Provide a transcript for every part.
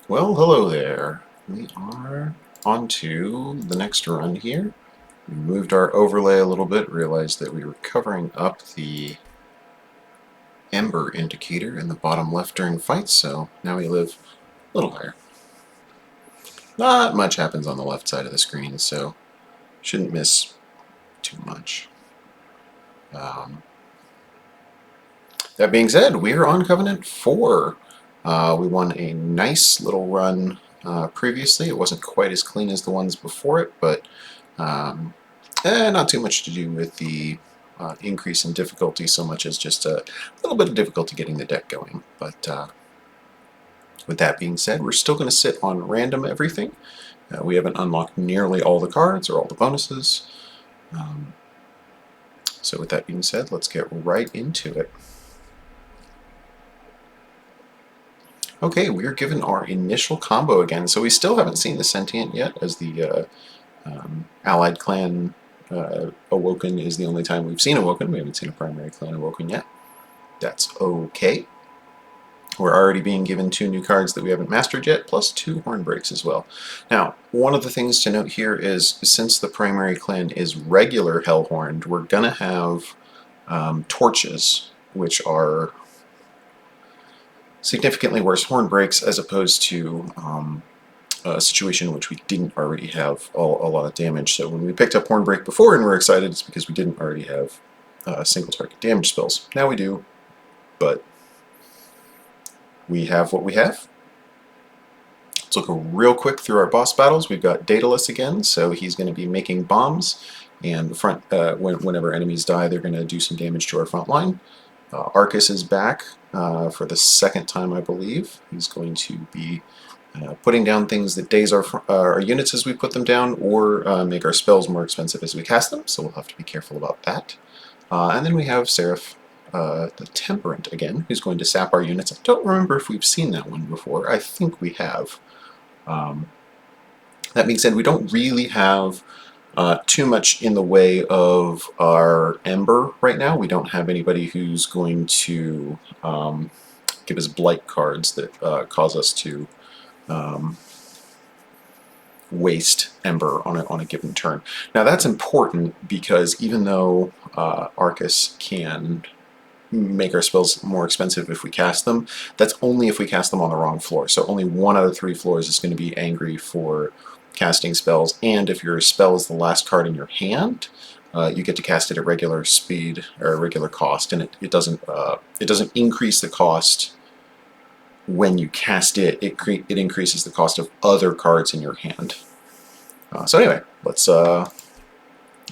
Well, hello there. We are on to the next run here. We moved our overlay a little bit, realized that we were covering up the ember indicator in the bottom left during fights, so now we live a little higher. Not much happens on the left side of the screen, so shouldn't miss too much. That being said, we're on Covenant 4. We won a nice little run previously. It wasn't quite as clean as the ones before it, but not too much to do with the increase in difficulty so much as just a little bit of difficulty getting the deck going. But with that being said, we're still going to sit on random everything. We haven't unlocked nearly all the cards or all the bonuses. So with that being said, let's get right into it. Okay, we're given our initial combo again, so we still haven't seen the Sentient yet, as the Allied Clan Awoken is the only time we've seen Awoken. We haven't seen a primary clan Awoken yet. That's okay. We're already being given 2 new cards that we haven't mastered yet, plus 2 horn breaks as well. Now, one of the things to note here is, since the primary clan is regular Hellhorned, we're going to have torches, which are significantly worse horn breaks as opposed to a situation in which we didn't already have a lot of damage. So when we picked up horn break before and we're excited, it's because we didn't already have single target damage spells. Now we do, but we have what we have. Let's look real quick through our boss battles. We've got Daedalus again, so he's going to be making bombs, and the front whenever enemies die, they're going to do some damage to our front line. Arcus is back for the second time, I believe. He's going to be putting down things that daze our units as we put them down, or make our spells more expensive as we cast them, so we'll have to be careful about that. And then we have Seraph, the Temperant again, who's going to sap our units. I don't remember if we've seen that one before. I think we have. That being said, we don't really have too much in the way of our Ember right now. We don't have anybody who's going to give us blight cards that cause us to waste Ember on a given turn. Now that's important because even though Arcus can make our spells more expensive if we cast them, that's only if we cast them on the wrong floor. So only 1 out of 3 floors is going to be angry for casting spells, and if your spell is the last card in your hand, you get to cast it at regular speed or regular cost, and it doesn't increase the cost when you cast it. It increases the cost of other cards in your hand. So anyway, let's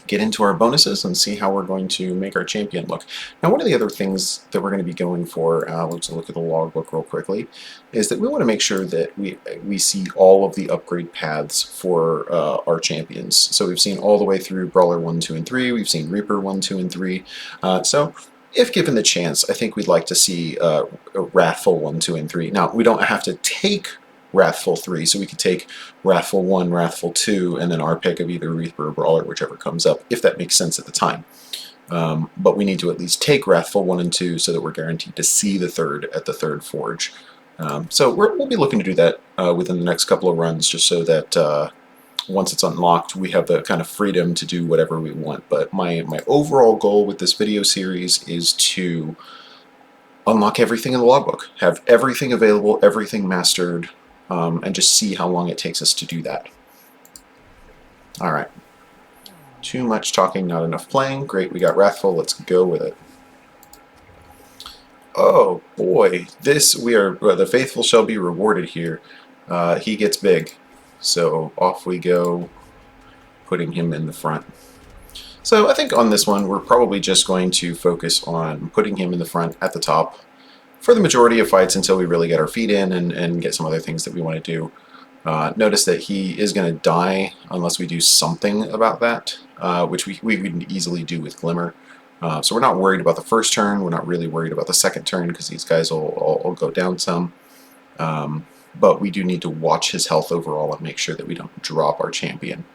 get into our bonuses and see how we're going to make our champion look. Now, one of the other things that we're going to be going for, let's look at the logbook real quickly, is that we want to make sure that we see all of the upgrade paths for our champions. So we've seen all the way through Brawler 1, 2, and 3. We've seen Reaper 1, 2, and 3. So if given the chance, I think we'd like to see Wrathful 1, 2, and 3. Now, we don't have to take Wrathful 3, so we could take Wrathful 1, Wrathful 2, and then our pick of either Reaper or Brawler, whichever comes up, if that makes sense at the time. But we need to at least take Wrathful 1 and 2 so that we're guaranteed to see the third at the third forge. So we'll be looking to do that within the next couple of runs, just so that once it's unlocked, we have the kind of freedom to do whatever we want. But my overall goal with this video series is to unlock everything in the logbook, have everything available, everything mastered, and just see how long it takes us to do that. Alright. Too much talking, not enough playing. Great, we got Wrathful, let's go with it. Oh boy, the faithful shall be rewarded here. He gets big, so off we go, putting him in the front. So I think on this one, we're probably just going to focus on putting him in the front at the top for the majority of fights until we really get our feet in and get some other things that we want to do. Notice that he is going to die unless we do something about that, which we can easily do with Glimmer. So we're not worried about the first turn, we're not really worried about the second turn because these guys will go down some. But we do need to watch his health overall and make sure that we don't drop our champion.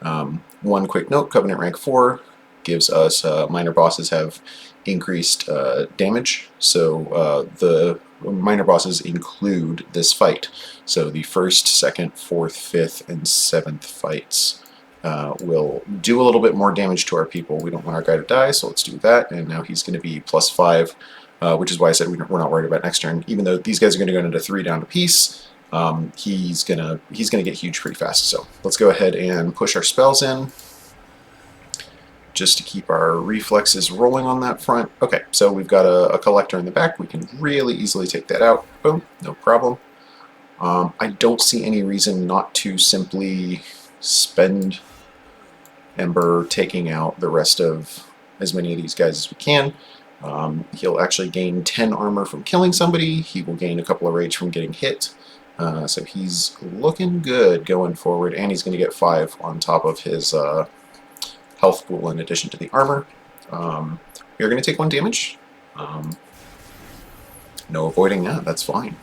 One quick note, Covenant rank 4, gives us minor bosses have increased damage. So the minor bosses include this fight. So the first, second, fourth, fifth, and seventh fights will do a little bit more damage to our people. We don't want our guy to die, so let's do that. And now he's going to be +5, which is why I said we're not worried about next turn. Even though these guys are going to go into 3 down apiece, he's gonna get huge pretty fast. So let's go ahead and push our spells in, just to keep our reflexes rolling on that front. Okay, so we've got a collector in the back. We can really easily take that out. Boom, no problem. I don't see any reason not to simply spend Ember taking out the rest of as many of these guys as we can. He'll actually gain 10 armor from killing somebody. He will gain a couple of rage from getting hit. So he's looking good going forward, and he's going to get 5 on top of his health pool in addition to the armor. You're going to take 1 damage. No avoiding that, that's fine.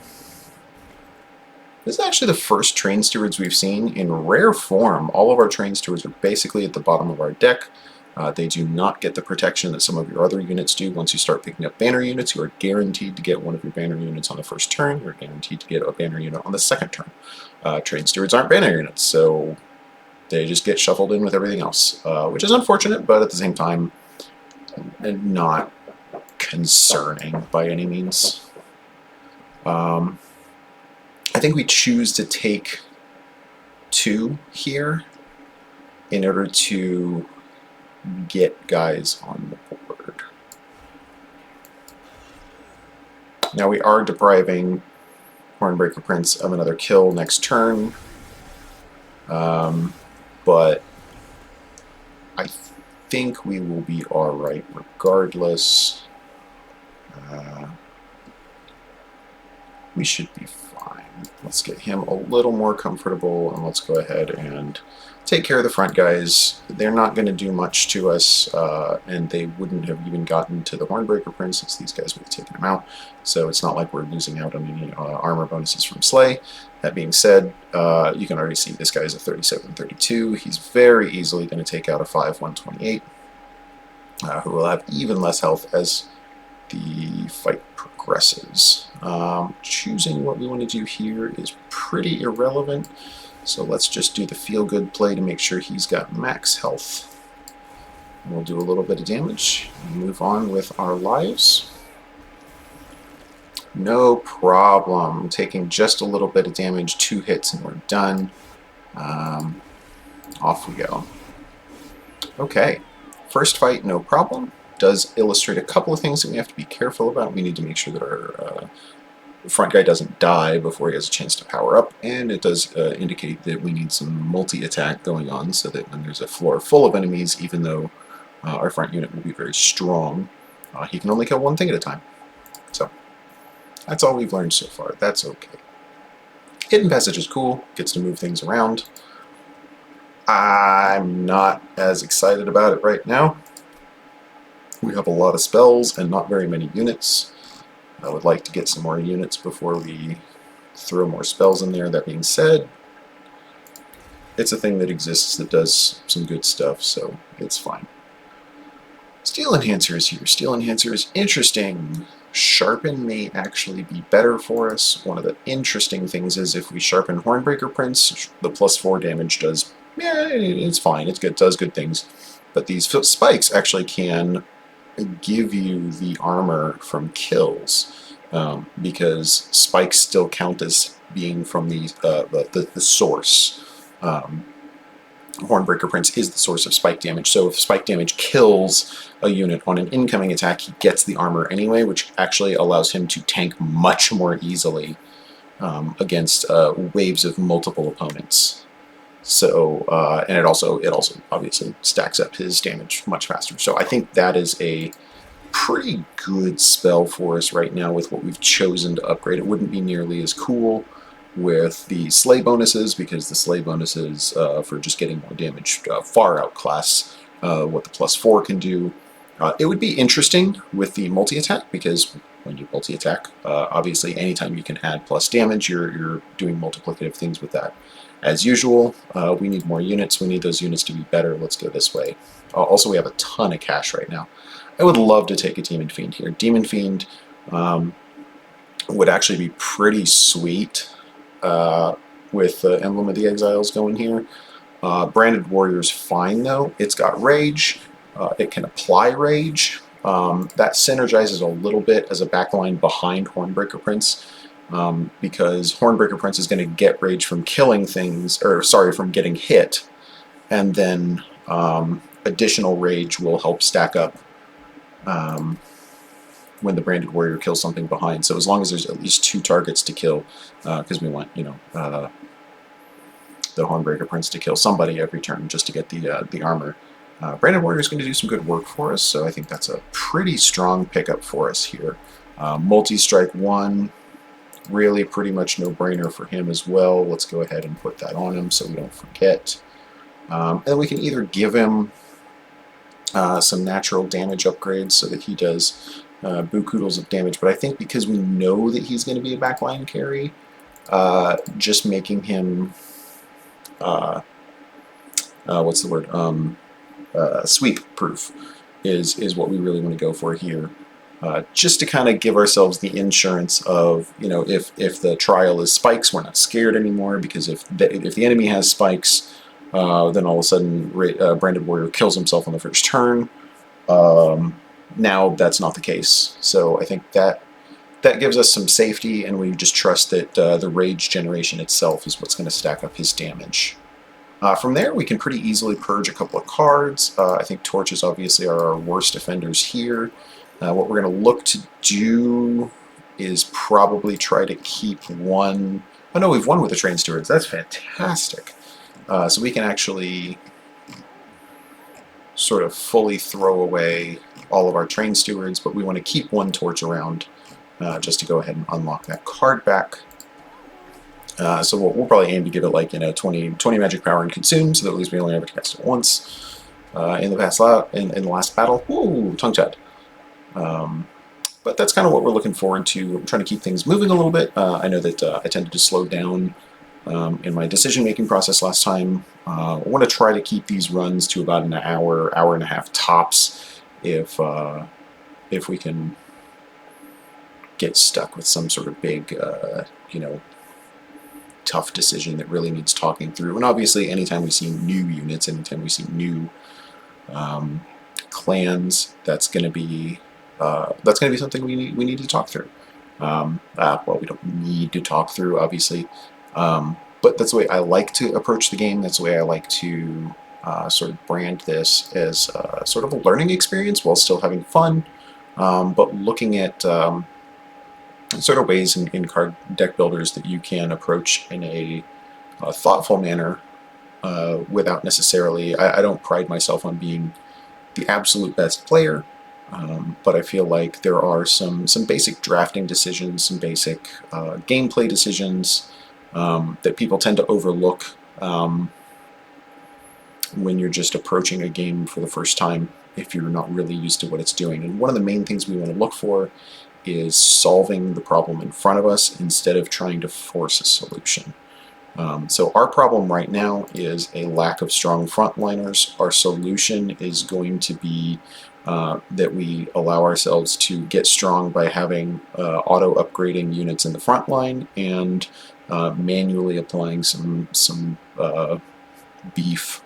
This is actually the first train stewards we've seen in rare form. All of our train stewards are basically at the bottom of our deck. They do not get the protection that some of your other units do. Once you start picking up banner units, you are guaranteed to get one of your banner units on the first turn. You're guaranteed to get a banner unit on the second turn. Train stewards aren't banner units, so they just get shuffled in with everything else, which is unfortunate, but at the same time, not concerning by any means. I think we choose to take 2 here in order to get guys on the board. Now we are depriving Hornbreaker Prince of another kill next turn, but I think we will be alright regardless. We should be fine. Let's get him a little more comfortable, and let's go ahead and take care of the front guys. They're not going to do much to us, and they wouldn't have even gotten to the Hornbreaker Prince since these guys would have taken him out. So it's not like we're losing out on any armor bonuses from Slay. That being said, you can already see this guy's a 37-32. He's very easily going to take out a 5-128, who will have even less health as the fight progresses. Choosing what we want to do here is pretty irrelevant, so let's just do the feel-good play to make sure he's got max health. We'll do a little bit of damage and move on with our lives. No problem. Taking just a little bit of damage, 2 hits, and we're done. Off we go. Okay, first fight, no problem. Does illustrate a couple of things that we have to be careful about. We need to make sure that our front guy doesn't die before he has a chance to power up, and it does indicate that we need some multi-attack going on so that when there's a floor full of enemies, even though our front unit will be very strong, he can only kill 1 thing at a time. So that's all we've learned so far. That's okay. Hidden Passage is cool, gets to move things around. I'm not as excited about it right now. We have a lot of spells and not very many units. I would like to get some more units before we throw more spells in there. That being said, it's a thing that exists that does some good stuff, so it's fine. Steel Enhancer is here. Steel Enhancer is interesting. Sharpen may actually be better for us. One of the interesting things is if we sharpen Hornbreaker Prince, the +4 damage does, it's fine. It's good. It does good things. But these spikes actually can give you the armor from kills, because spikes still count as being from the source. Hornbreaker Prince is the source of spike damage, so if spike damage kills a unit on an incoming attack, he gets the armor anyway, which actually allows him to tank much more easily against waves of multiple opponents. So, and it also obviously stacks up his damage much faster. So I think that is a pretty good spell for us right now with what we've chosen to upgrade. It wouldn't be nearly as cool with the Slay bonuses, because the Slay bonuses for just getting more damage far outclass what the +4 can do. It would be interesting with the multi-attack, because when you multi-attack, obviously anytime you can add plus damage, you're doing multiplicative things with that. As usual, we need more units. We need those units to be better. Let's go this way. Also, we have a ton of cash right now. I would love to take a Demon Fiend here. Demon Fiend would actually be pretty sweet with the Emblem of the Exiles going here. Branded Warrior's fine, though. It's got Rage. It can apply Rage. That synergizes a little bit as a backline behind Hornbreaker Prince, because Hornbreaker Prince is going to get Rage from killing things, or sorry, from getting hit, and then additional Rage will help stack up when the Branded Warrior kills something behind. So as long as there's at least 2 targets to kill, because we want, the Hornbreaker Prince to kill somebody every turn just to get the armor. Branded Warrior is going to do some good work for us, so I think that's a pretty strong pickup for us here. Multi-strike 1, really pretty much no-brainer for him as well. Let's go ahead and put that on him so we don't forget. And we can either give him some natural damage upgrades so that he does bukudos of damage, but I think because we know that he's going to be a backline carry, just making him what's the word? Sweep proof is what we really want to go for here. Just to kind of give ourselves the insurance of, if the trial is spikes, we're not scared anymore, because if the enemy has spikes, then all of a sudden Branded Warrior kills himself on the first turn. Now that's not the case, so I think that gives us some safety, and we just trust that the rage generation itself is what's going to stack up his damage. From there, we can pretty easily purge a couple of cards. I think torches obviously are our worst offenders here. What we're going to look to do is probably try to keep one... Oh no, we've won with the Train Stewards. That's fantastic. So we can actually sort of fully throw away all of our Train Stewards, but we want to keep one torch around just to go ahead and unlock that card back. So we'll probably aim to give it like 20 magic power and consume, so that at least we only have to cast it once. In the last battle, woo, tongue-tied. But that's kind of what we're looking forward to. I'm trying to keep things moving a little bit. I know that I tended to slow down in my decision-making process last time. I want to try to keep these runs to about an hour, hour and a half tops, if we can get stuck with some sort of big, tough decision that really needs talking through. And obviously, anytime we see new units, anytime we see new clans, that's going to be something we need to talk through. Well, we don't need to talk through, obviously, but that's the way I like to approach the game. That's the way I like to sort of brand this as sort of a learning experience while still having fun, but looking at sort of ways in card deck builders that you can approach in a thoughtful manner without necessarily... I don't pride myself on being the absolute best player, but I feel like there are some basic drafting decisions, some basic gameplay decisions that people tend to overlook when you're just approaching a game for the first time, if you're not really used to what it's doing. And one of the main things we want to look for is solving the problem in front of us instead of trying to force a solution. So our problem right now is a lack of strong frontliners. Our solution is going to be that we allow ourselves to get strong by having auto-upgrading units in the front line and manually applying some beef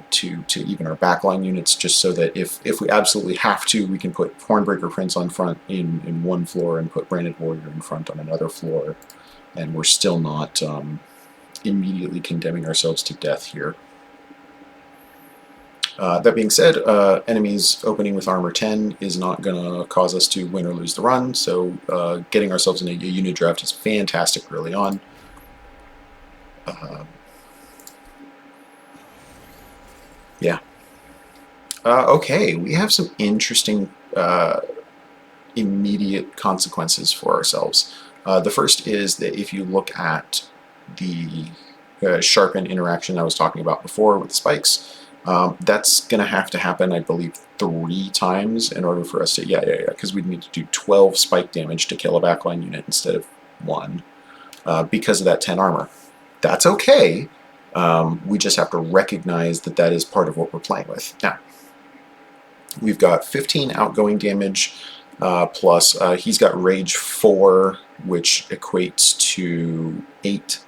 to even our backline units, just so that if we absolutely have to, we can put Hornbreaker Prince on front in one floor and put Branded Warrior in front on another floor, and we're still not immediately condemning ourselves to death here. That being said, enemies opening with armor 10 is not going to cause us to win or lose the run, so getting ourselves in a unit draft is fantastic early on. Yeah. Okay, we have some interesting immediate consequences for ourselves. The first is that if you look at the sharpen interaction I was talking about before with the spikes, That's going to have to happen, I believe, 3 times in order for us to, yeah, because we'd need to do 12 spike damage to kill a backline unit instead of 1 because of that 10 armor. That's okay. We just have to recognize that that is part of what we're playing with. Now, we've got 15 outgoing damage, plus he's got Rage 4, which equates to 8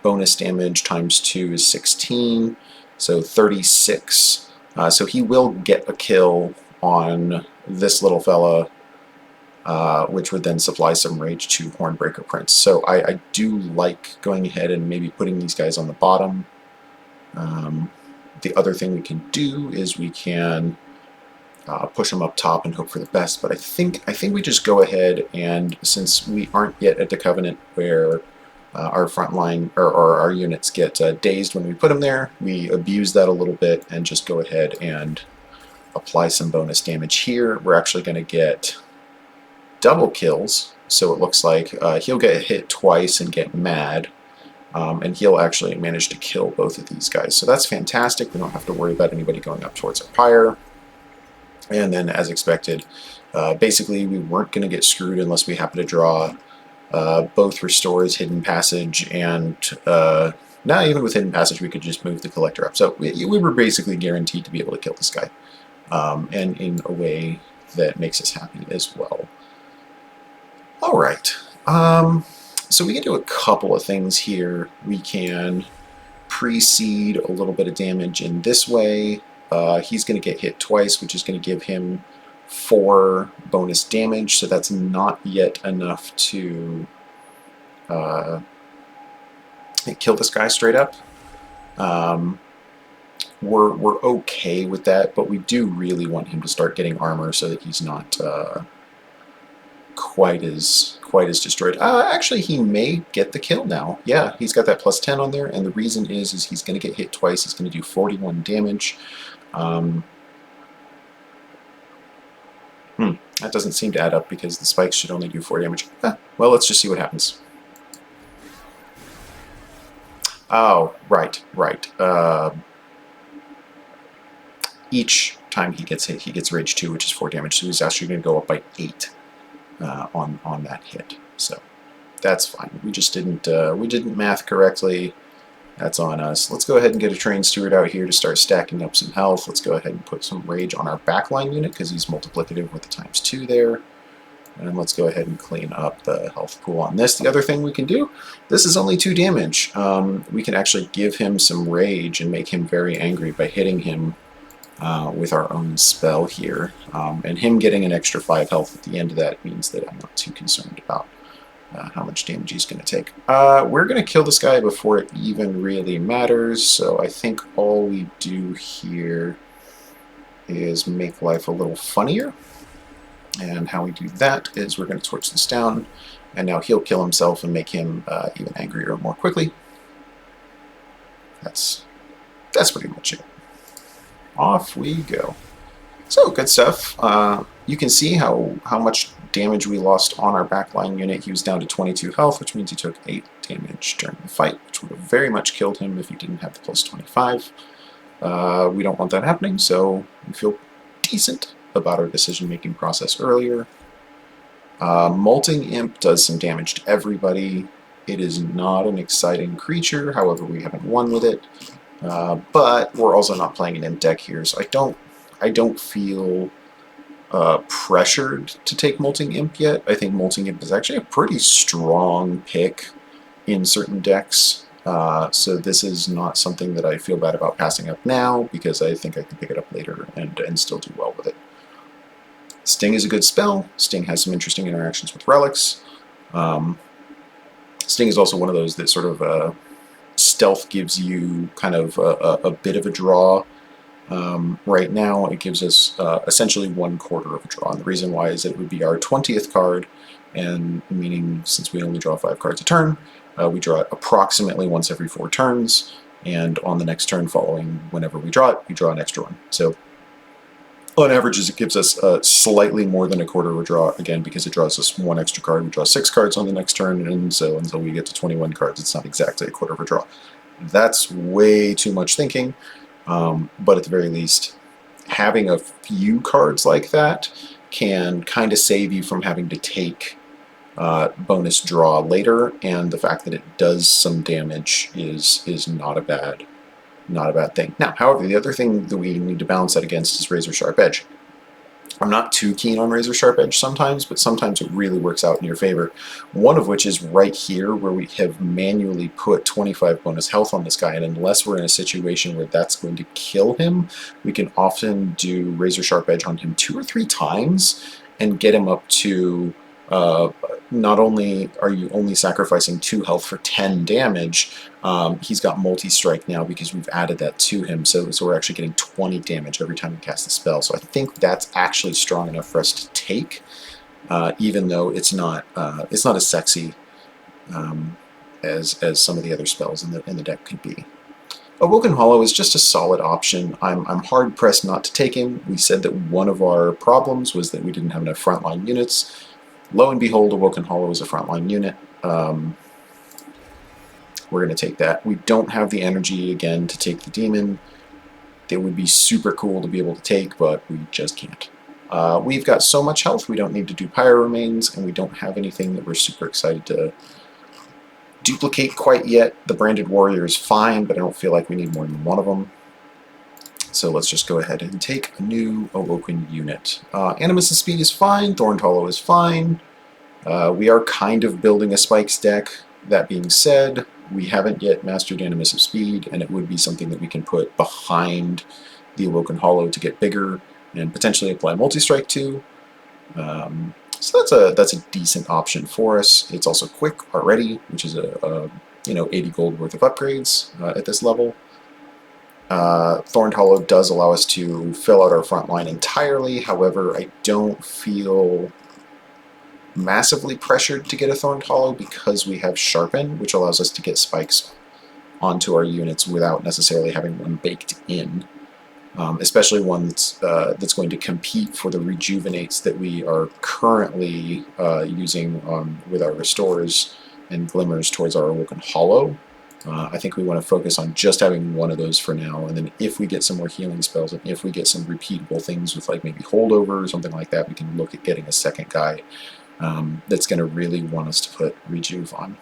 bonus damage times 2 is 16, so 36. So he will get a kill on this little fella, which would then supply some rage to Hornbreaker Prince. So I do like going ahead and maybe putting these guys on the bottom. The other thing we can do is we can push them up top and hope for the best. But I think we just go ahead and, since we aren't yet at the Covenant where our front line or our units get dazed when we put them there, we abuse that a little bit and just go ahead and apply some bonus damage here. We're actually going to get double kills, so it looks like he'll get hit twice and get mad, and he'll actually manage to kill both of these guys. So that's fantastic. We don't have to worry about anybody going up towards our pyre. And then, as expected, basically we weren't going to get screwed unless we happen to draw both Restores, Hidden Passage, and not even with Hidden Passage we could just move the Collector up. So we were basically guaranteed to be able to kill this guy, and in a way that makes us happy as well. All right, so we can do a couple of things here. We can precede a little bit of damage in this way. He's going to get hit twice, which is going to give him 4 bonus damage, so that's not yet enough to kill this guy straight up. We're okay with that, but we do really want him to start getting armor so that he's not quite as destroyed. Actually, he may get the kill now. Yeah, he's got that plus 10 on there, and the reason is he's going to get hit twice. He's going to do 41 damage. That doesn't seem to add up because the spikes should only do 4 damage. Well, let's just see what happens. Oh, right. Each time he gets hit, he gets Rage 2, which is 4 damage, so he's actually going to go up by 8 on that hit. So that's fine. We just didn't math correctly. That's on us. Let's go ahead and get a Trained Steward out here to start stacking up some health. Let's go ahead and put some Rage on our backline unit because he's multiplicative with the ×2 there. And let's go ahead and clean up the health pool on this. The other thing we can do, this is only 2 damage. We can actually give him some Rage and make him very angry by hitting him with our own spell here. And him getting an extra 5 health at the end of that means that I'm not too concerned about how much damage he's going to take. We're going to kill this guy before it even really matters, so I think all we do here is make life a little funnier. And how we do that is we're going to torch this down, and now he'll kill himself and make him even angrier more quickly. That's pretty much it. Off we go. So, good stuff. You can see how much damage we lost on our backline unit. He was down to 22 health, which means he took 8 damage during the fight, which would have very much killed him if he didn't have the plus 25. We don't want that happening, so we feel decent about our decision-making process earlier. Molting Imp does some damage to everybody. It is not an exciting creature, however we haven't won with it. But we're also not playing an Imp deck here, so I don't feel pressured to take Molting Imp yet. I think Molting Imp is actually a pretty strong pick in certain decks. So this is not something that I feel bad about passing up now, because I think I can pick it up later and still do well with it. Sting is a good spell. Sting has some interesting interactions with relics. Sting is also one of those that sort of stealth gives you kind of a bit of a draw. Right now it gives us essentially 1/4 of a draw, and the reason why is that it would be our 20th card, and meaning since we only draw 5 cards a turn, we draw it approximately once every 4 turns, and on the next turn following whenever we draw it, we draw an extra one. So on average, it gives us slightly more than 1/4 of a draw, again, because it draws us 1 extra card. We draw 6 cards on the next turn, and so until we get to 21 cards, it's not exactly 1/4 of a draw. That's way too much thinking. But at the very least, having a few cards like that can kind of save you from having to take bonus draw later, and the fact that it does some damage is not a bad thing. Now, however, the other thing that we need to balance that against is Razor Sharp Edge. I'm not too keen on Razor Sharp Edge sometimes, but sometimes it really works out in your favor. One of which is right here, where we have manually put 25 bonus health on this guy, and unless we're in a situation where that's going to kill him, we can often do Razor Sharp Edge on him 2 or 3 times and get him up to not only are you only sacrificing 2 health for 10 damage, he's got multi-strike now because we've added that to him, so we're actually getting 20 damage every time we cast a spell. So I think that's actually strong enough for us to take, even though it's not as sexy as some of the other spells in the deck could be. Awoken Hollow is just a solid option. I'm hard pressed not to take him. We said that one of our problems was that we didn't have enough frontline units. Lo and behold, Awoken Hollow is a frontline unit. We're going to take that. We don't have the energy, again, to take the demon. It would be super cool to be able to take, but we just can't. We've got so much health, we don't need to do Pyro Remains, and we don't have anything that we're super excited to duplicate quite yet. The Branded Warrior is fine, but I don't feel like we need more than one of them. So let's just go ahead and take a new Awoken unit. Animus' speed is fine, Thorned Hollow is fine. We are kind of building a Spikes deck. That being said, we haven't yet mastered Animus of Speed, and it would be something that we can put behind the Awoken Hollow to get bigger and potentially apply Multi-Strike to. So that's a decent option for us. It's also quick already, which is a 80 gold worth of upgrades at this level. Thorned Hollow does allow us to fill out our front line entirely. However, I don't feel massively pressured to get a Thorned Hollow because we have Sharpen, which allows us to get spikes onto our units without necessarily having one baked in. Especially one that's going to compete for the rejuvenates that we are currently using with our restores and glimmers towards our Awoken Hollow. I think we want to focus on just having one of those for now, and then if we get some more healing spells, and if we get some repeatable things with like maybe holdover or something like that, we can look at getting a second guy that's going to really want us to put rejuve on.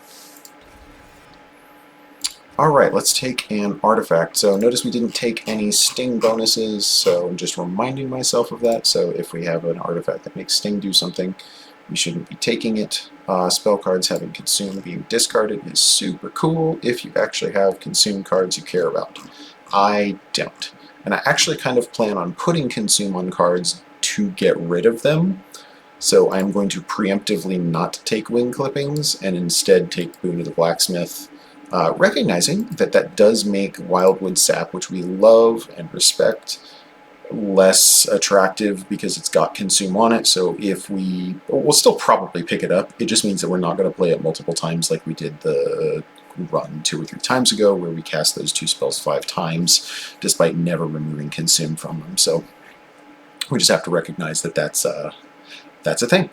Alright, let's take an artifact. So notice we didn't take any sting bonuses, so I'm just reminding myself of that. So if we have an artifact that makes sting do something, we shouldn't be taking it. Spell cards having consume being discarded is super cool if you actually have consume cards you care about. I don't. And I actually kind of plan on putting consume on cards to get rid of them. So I'm going to preemptively not take wing clippings and instead take Boon of the Blacksmith, recognizing that that does make Wildwood Sap, which we love and respect, less attractive because it's got consume on it. So if we'll still probably pick it up. It just means that we're not going to play it multiple times like we did the run 2 or 3 times ago where we cast those 2 spells 5 times despite never removing consume from them. So we just have to recognize that that's a thing.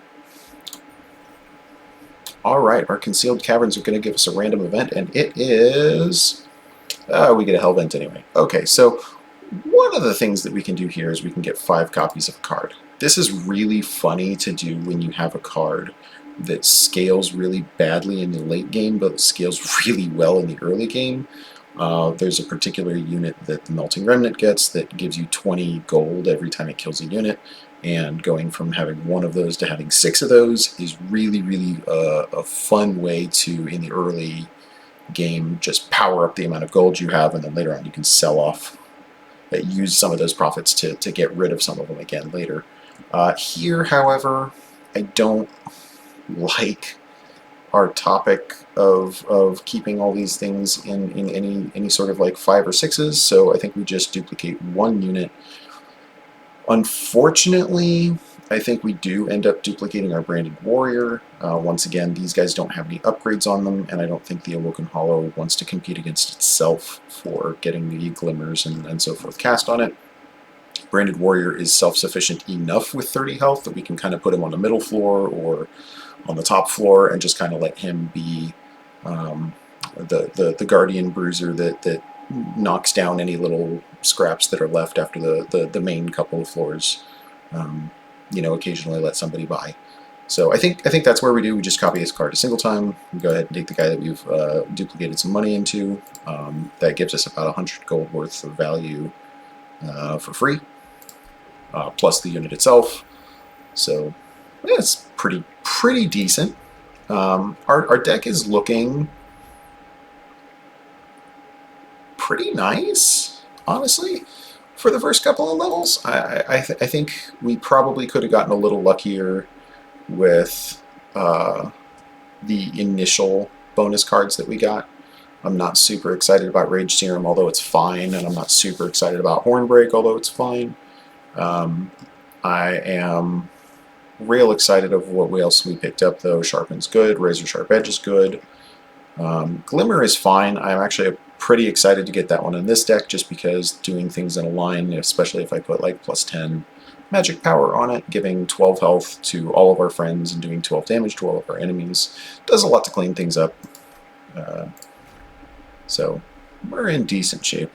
Alright, our Concealed Caverns are going to give us a random event, and it is... we get a Hell Vent anyway. Okay, so one of the things that we can do here is we can get 5 copies of a card. This is really funny to do when you have a card that scales really badly in the late game, but scales really well in the early game. There's a particular unit that the Melting Remnant gets that gives you 20 gold every time it kills a unit, and going from having 1 of those to having 6 of those is really, really a fun way to, in the early game, just power up the amount of gold you have, and then later on you can sell off, use some of those profits to get rid of some of them again later. Here, however, I don't like our topic of keeping all these things in any sort of like 5 or 6s, so I think we just duplicate 1 unit. Unfortunately, I think we do end up duplicating our Branded Warrior. Once again, these guys don't have any upgrades on them, and I don't think the Awoken Hollow wants to compete against itself for getting the glimmers and so forth cast on it. Branded Warrior is self-sufficient enough with 30 health that we can kind of put him on the middle floor or on the top floor and just kind of let him be the Guardian Bruiser that knocks down any little scraps that are left after the main couple of floors. Occasionally let somebody by. So I think that's where we do. We just copy his card a single time. We go ahead and take the guy that we've duplicated some money into. That gives us about 100 gold worth of value for free, plus the unit itself. So yeah, it's pretty decent. Our deck is looking pretty nice, honestly, for the first couple of levels. I think we probably could have gotten a little luckier with the initial bonus cards that we got. I'm not super excited about Rage Serum, although it's fine, and I'm not super excited about Hornbreak, although it's fine. I am real excited of what else we picked up, though. Sharpen's good. Razor Sharp Edge is good. Glimmer is fine. I'm actually pretty excited to get that one in this deck, just because doing things in a line, especially if I put like plus 10 magic power on it, giving 12 health to all of our friends and doing 12 damage to all of our enemies, does a lot to clean things up. So we're in decent shape.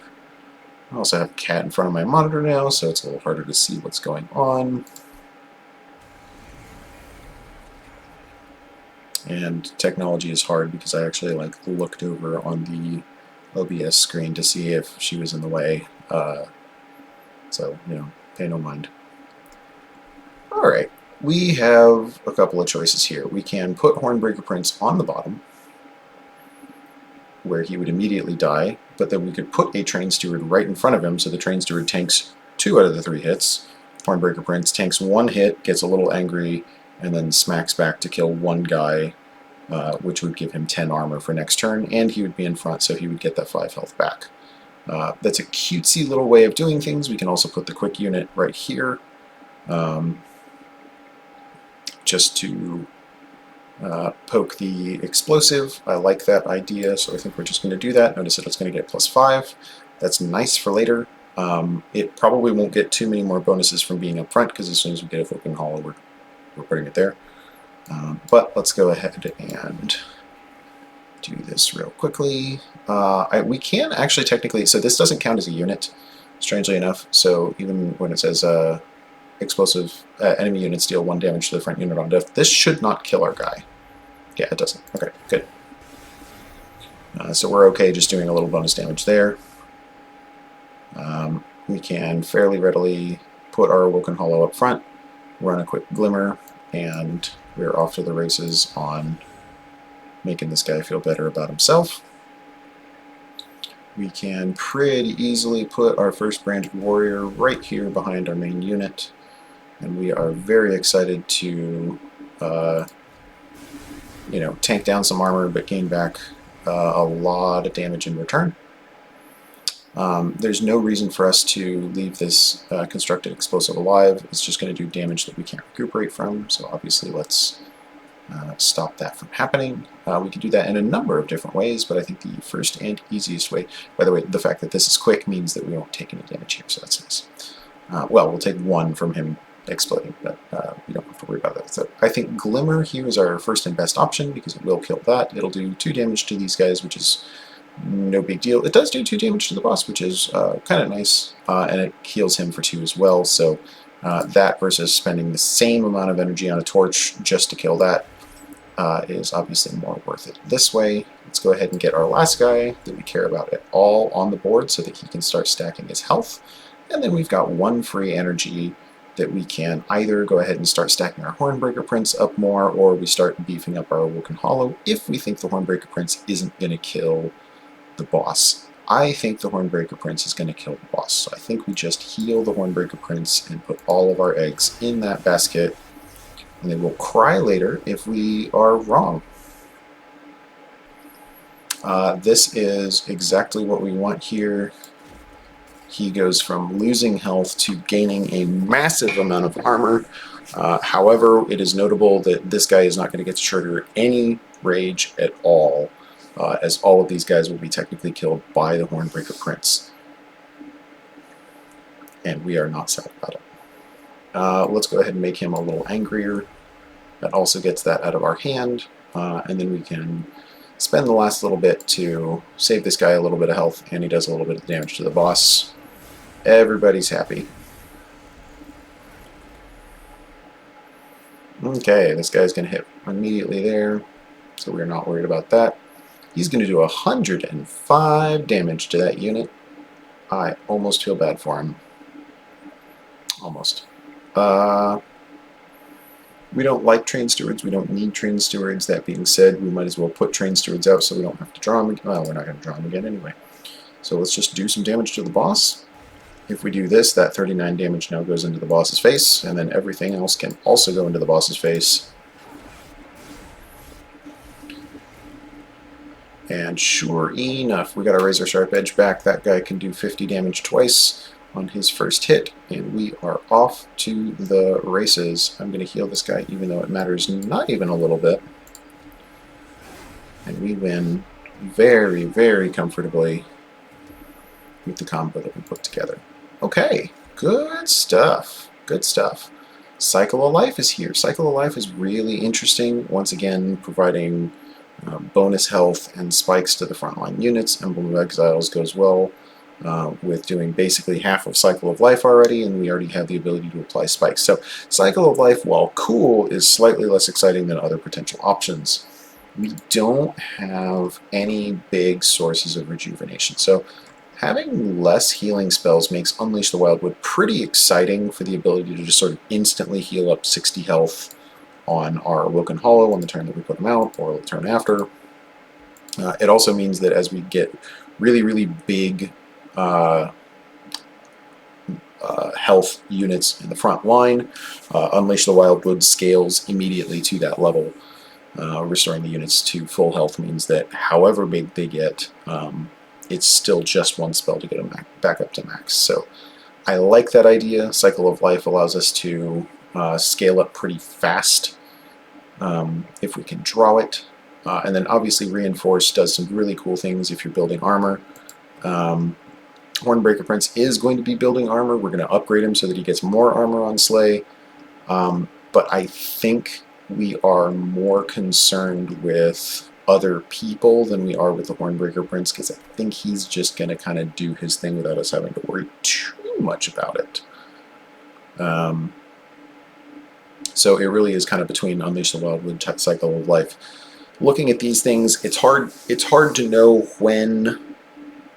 I also have a cat in front of my monitor now, so it's a little harder to see what's going on. And technology is hard because I actually looked over on the OBS screen to see if she was in the way. So, pay no mind. Alright, we have a couple of choices here. We can put Hornbreaker Prince on the bottom, where he would immediately die, but then we could put a Train Steward right in front of him, so the Train Steward tanks 2 out of the 3 hits. Hornbreaker Prince tanks 1 hit, gets a little angry, and then smacks back to kill 1 guy, which would give him 10 armor for next turn, and he would be in front, so he would get that 5 health back. That's a cutesy little way of doing things. We can also put the quick unit right here, just to poke the explosive. I like that idea, so I think we're just going to do that. Notice that it's going to get plus 5. That's nice for later. It probably won't get too many more bonuses from being up front, because as soon as we get a Flipping Hollow, we're putting it there. But let's go ahead and do this real quickly. We can actually technically, so this doesn't count as a unit, strangely enough, so even when it says explosive enemy units deal 1 damage to the front unit on death, this should not kill our guy. Yeah, it doesn't. Okay, good. So we're okay just doing a little bonus damage there. We can fairly readily put our Awoken Hollow up front, run a quick Glimmer, and we're off to the races on making this guy feel better about himself. We can pretty easily put our first Branded Warrior right here behind our main unit, and we are very excited to tank down some armor but gain back a lot of damage in return. There's no reason for us to leave this constructed explosive alive. It's just going to do damage that we can't recuperate from, so obviously let's stop that from happening. We can do that in a number of different ways, but I think the first and easiest way, by the way, the fact that this is quick means that we won't take any damage here, so that's nice. Well, we'll take 1 from him exploding, but we don't have to worry about that. So I think Glimmer here is our first and best option, because it will kill that. It'll do 2 damage to these guys, which is no big deal. It does do 2 damage to the boss, which is kind of nice, and it heals him for 2 as well, so that versus spending the same amount of energy on a torch just to kill that is obviously more worth it. This way, let's go ahead and get our last guy that we care about at all on the board so that he can start stacking his health, and then we've got 1 free energy that we can either go ahead and start stacking our Hornbreaker Prince up more, or we start beefing up our Awoken Hollow if we think the Hornbreaker Prince isn't going to kill the boss. I think the Hornbreaker Prince is going to kill the boss, so I think we just heal the Hornbreaker Prince and put all of our eggs in that basket, and then we'll cry later if we are wrong. This is exactly what we want here. He goes from losing health to gaining a massive amount of armor. However, it is notable that this guy is not going to get to trigger any rage at all, as all of these guys will be technically killed by the Hornbreaker Prince. And we are not sad about it. Let's go ahead and make him a little angrier. That also gets that out of our hand, and then we can spend the last little bit to save this guy a little bit of health, and he does a little bit of damage to the boss. Everybody's happy. Okay, this guy's going to hit immediately there, so we're not worried about that. He's going to do 105 damage to that unit. I almost feel bad for him. Almost. We don't like train stewards. We don't need train stewards. That being said, we might as well put train stewards out so we don't have to draw them again. Well, we're not going to draw them again anyway. So let's just do some damage to the boss. If we do this, that 39 damage now goes into the boss's face, and then everything else can also go into the boss's face. And sure enough, we got a razor sharp edge back. That guy can do 50 damage twice on his first hit, and we are off to the races. I'm going to heal this guy even though it matters not even a little bit. And we win very, very comfortably with the combo that we put together. Okay, good stuff. Good stuff. Cycle of Life is here. Cycle of Life is really interesting. Once again, providing bonus health and spikes to the frontline units. Emblem of Exiles goes well with doing basically half of Cycle of Life already, and we already have the ability to apply spikes. So Cycle of Life, while cool, is slightly less exciting than other potential options. We don't have any big sources of rejuvenation. So having less healing spells makes Unleash the Wildwood pretty exciting for the ability to just sort of instantly heal up 60 health on our Awoken Hollow on the turn that we put them out, or the turn after. It also means that as we get really, really big health units in the front line, Unleash the Wildwood scales immediately to that level. Restoring the units to full health means that however big they get, it's still just one spell to get them back up to max. So I like that idea. Cycle of Life allows us to scale up pretty fast if we can draw it. And then obviously Reinforce does some really cool things if you're building armor. Hornbreaker Prince is going to be building armor. We're going to upgrade him so that he gets more armor on Slay. But I think we are more concerned with other people than we are with the Hornbreaker Prince, because I think he's just going to kind of do his thing without us having to worry too much about it. So it really is kind of between Unleash the Wildwood, Cycle of Life. Looking at these things, it's hard to know when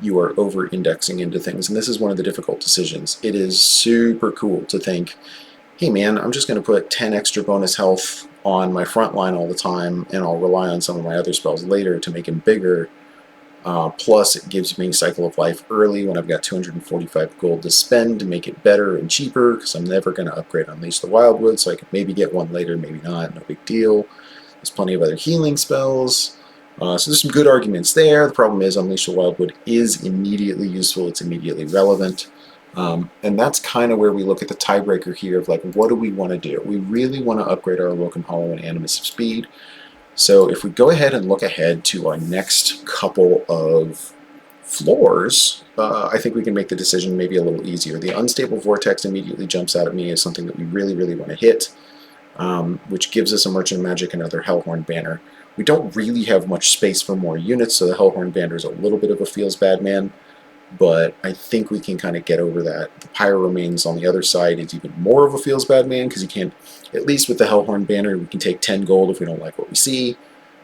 you are over-indexing into things, and this is one of the difficult decisions. It is super cool to think, hey man, I'm just going to put 10 extra bonus health on my front line all the time, and I'll rely on some of my other spells later to make him bigger. Plus, it gives me Cycle of Life early when I've got 245 gold to spend to make it better and cheaper, because I'm never going to upgrade Unleash the Wildwood, so I can maybe get one later, maybe not, no big deal. There's plenty of other healing spells. So there's some good arguments there. The problem is Unleash the Wildwood is immediately useful, it's immediately relevant. And that's kind of where we look at the tiebreaker here of like, what do we want to do? We really want to upgrade our Awoken Hollow and Animus of Speed. So if we go ahead and look ahead to our next couple of floors, I think we can make the decision maybe a little easier. The Unstable Vortex immediately jumps out at me as something that we really, really want to hit, which gives us a Merchant of Magic and another Hellhorn Banner. We don't really have much space for more units, so the Hellhorn Banner is a little bit of a feels bad man, but I think we can kind of get over that. The Pyro Remains on the other side is even more of a feels bad man, because you can't, at least with the Hellhorn Banner, we can take 10 gold if we don't like what we see.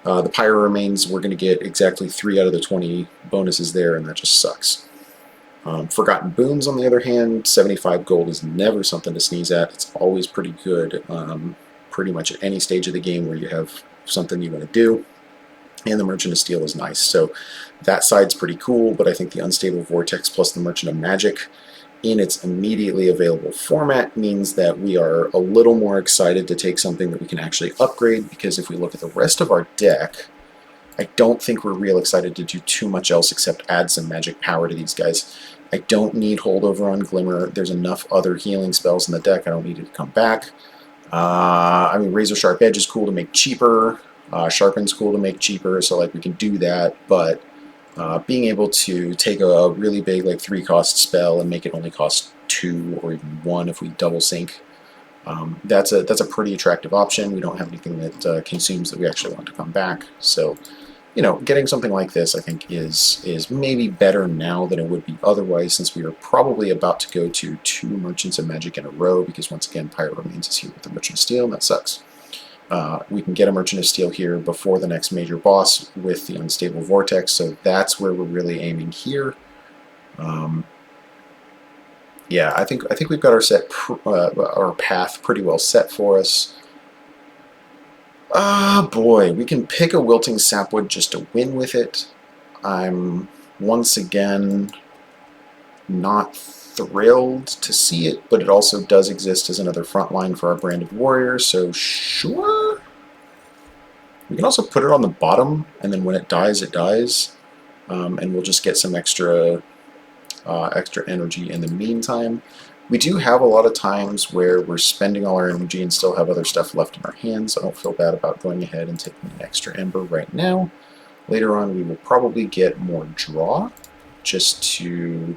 The Pyro Remains, we're going to get exactly 3 out of the 20 bonuses there, and that just sucks. Forgotten Boons, on the other hand, 75 gold is never something to sneeze at. It's always pretty good, pretty much at any stage of the game where you have something you want to do. And the Merchant of Steel is nice. So that side's pretty cool, but I think the Unstable Vortex plus the Merchant of Magic in its immediately available format means that we are a little more excited to take something that we can actually upgrade, because if we look at the rest of our deck, I don't think we're real excited to do too much else except add some magic power to these guys. I don't need Holdover on Glimmer. There's enough other healing spells in the deck. I don't need it to come back. I mean, Razor Sharp Edge is cool to make cheaper. Sharpen's cool to make cheaper, so like we can do that, but being able to take a really big like 3-cost spell and make it only cost 2 or even 1 if we double sync, that's a pretty attractive option. We don't have anything that consumes that we actually want to come back, so getting something like this, I think, is maybe better now than it would be otherwise, since we are probably about to go to 2 Merchants of Magic in a row, because once again, Pirate Remains is here with the Merchant of Steel, and that sucks. We can get a Merchant of Steel here before the next major boss with the Unstable Vortex, so that's where we're really aiming here. Yeah, I think we've got our path pretty well set for us. Ah, boy, we can pick a Wilting Sapwood just to win with it. I'm once again not thrilled to see it, but it also does exist as another front line for our Branded Warrior, so sure. We can also put it on the bottom, and then when it dies, and we'll just get some extra energy in the meantime. We do have a lot of times where we're spending all our energy and still have other stuff left in our hands, so I don't feel bad about going ahead and taking an extra Ember right now. Later on, we will probably get more draw just to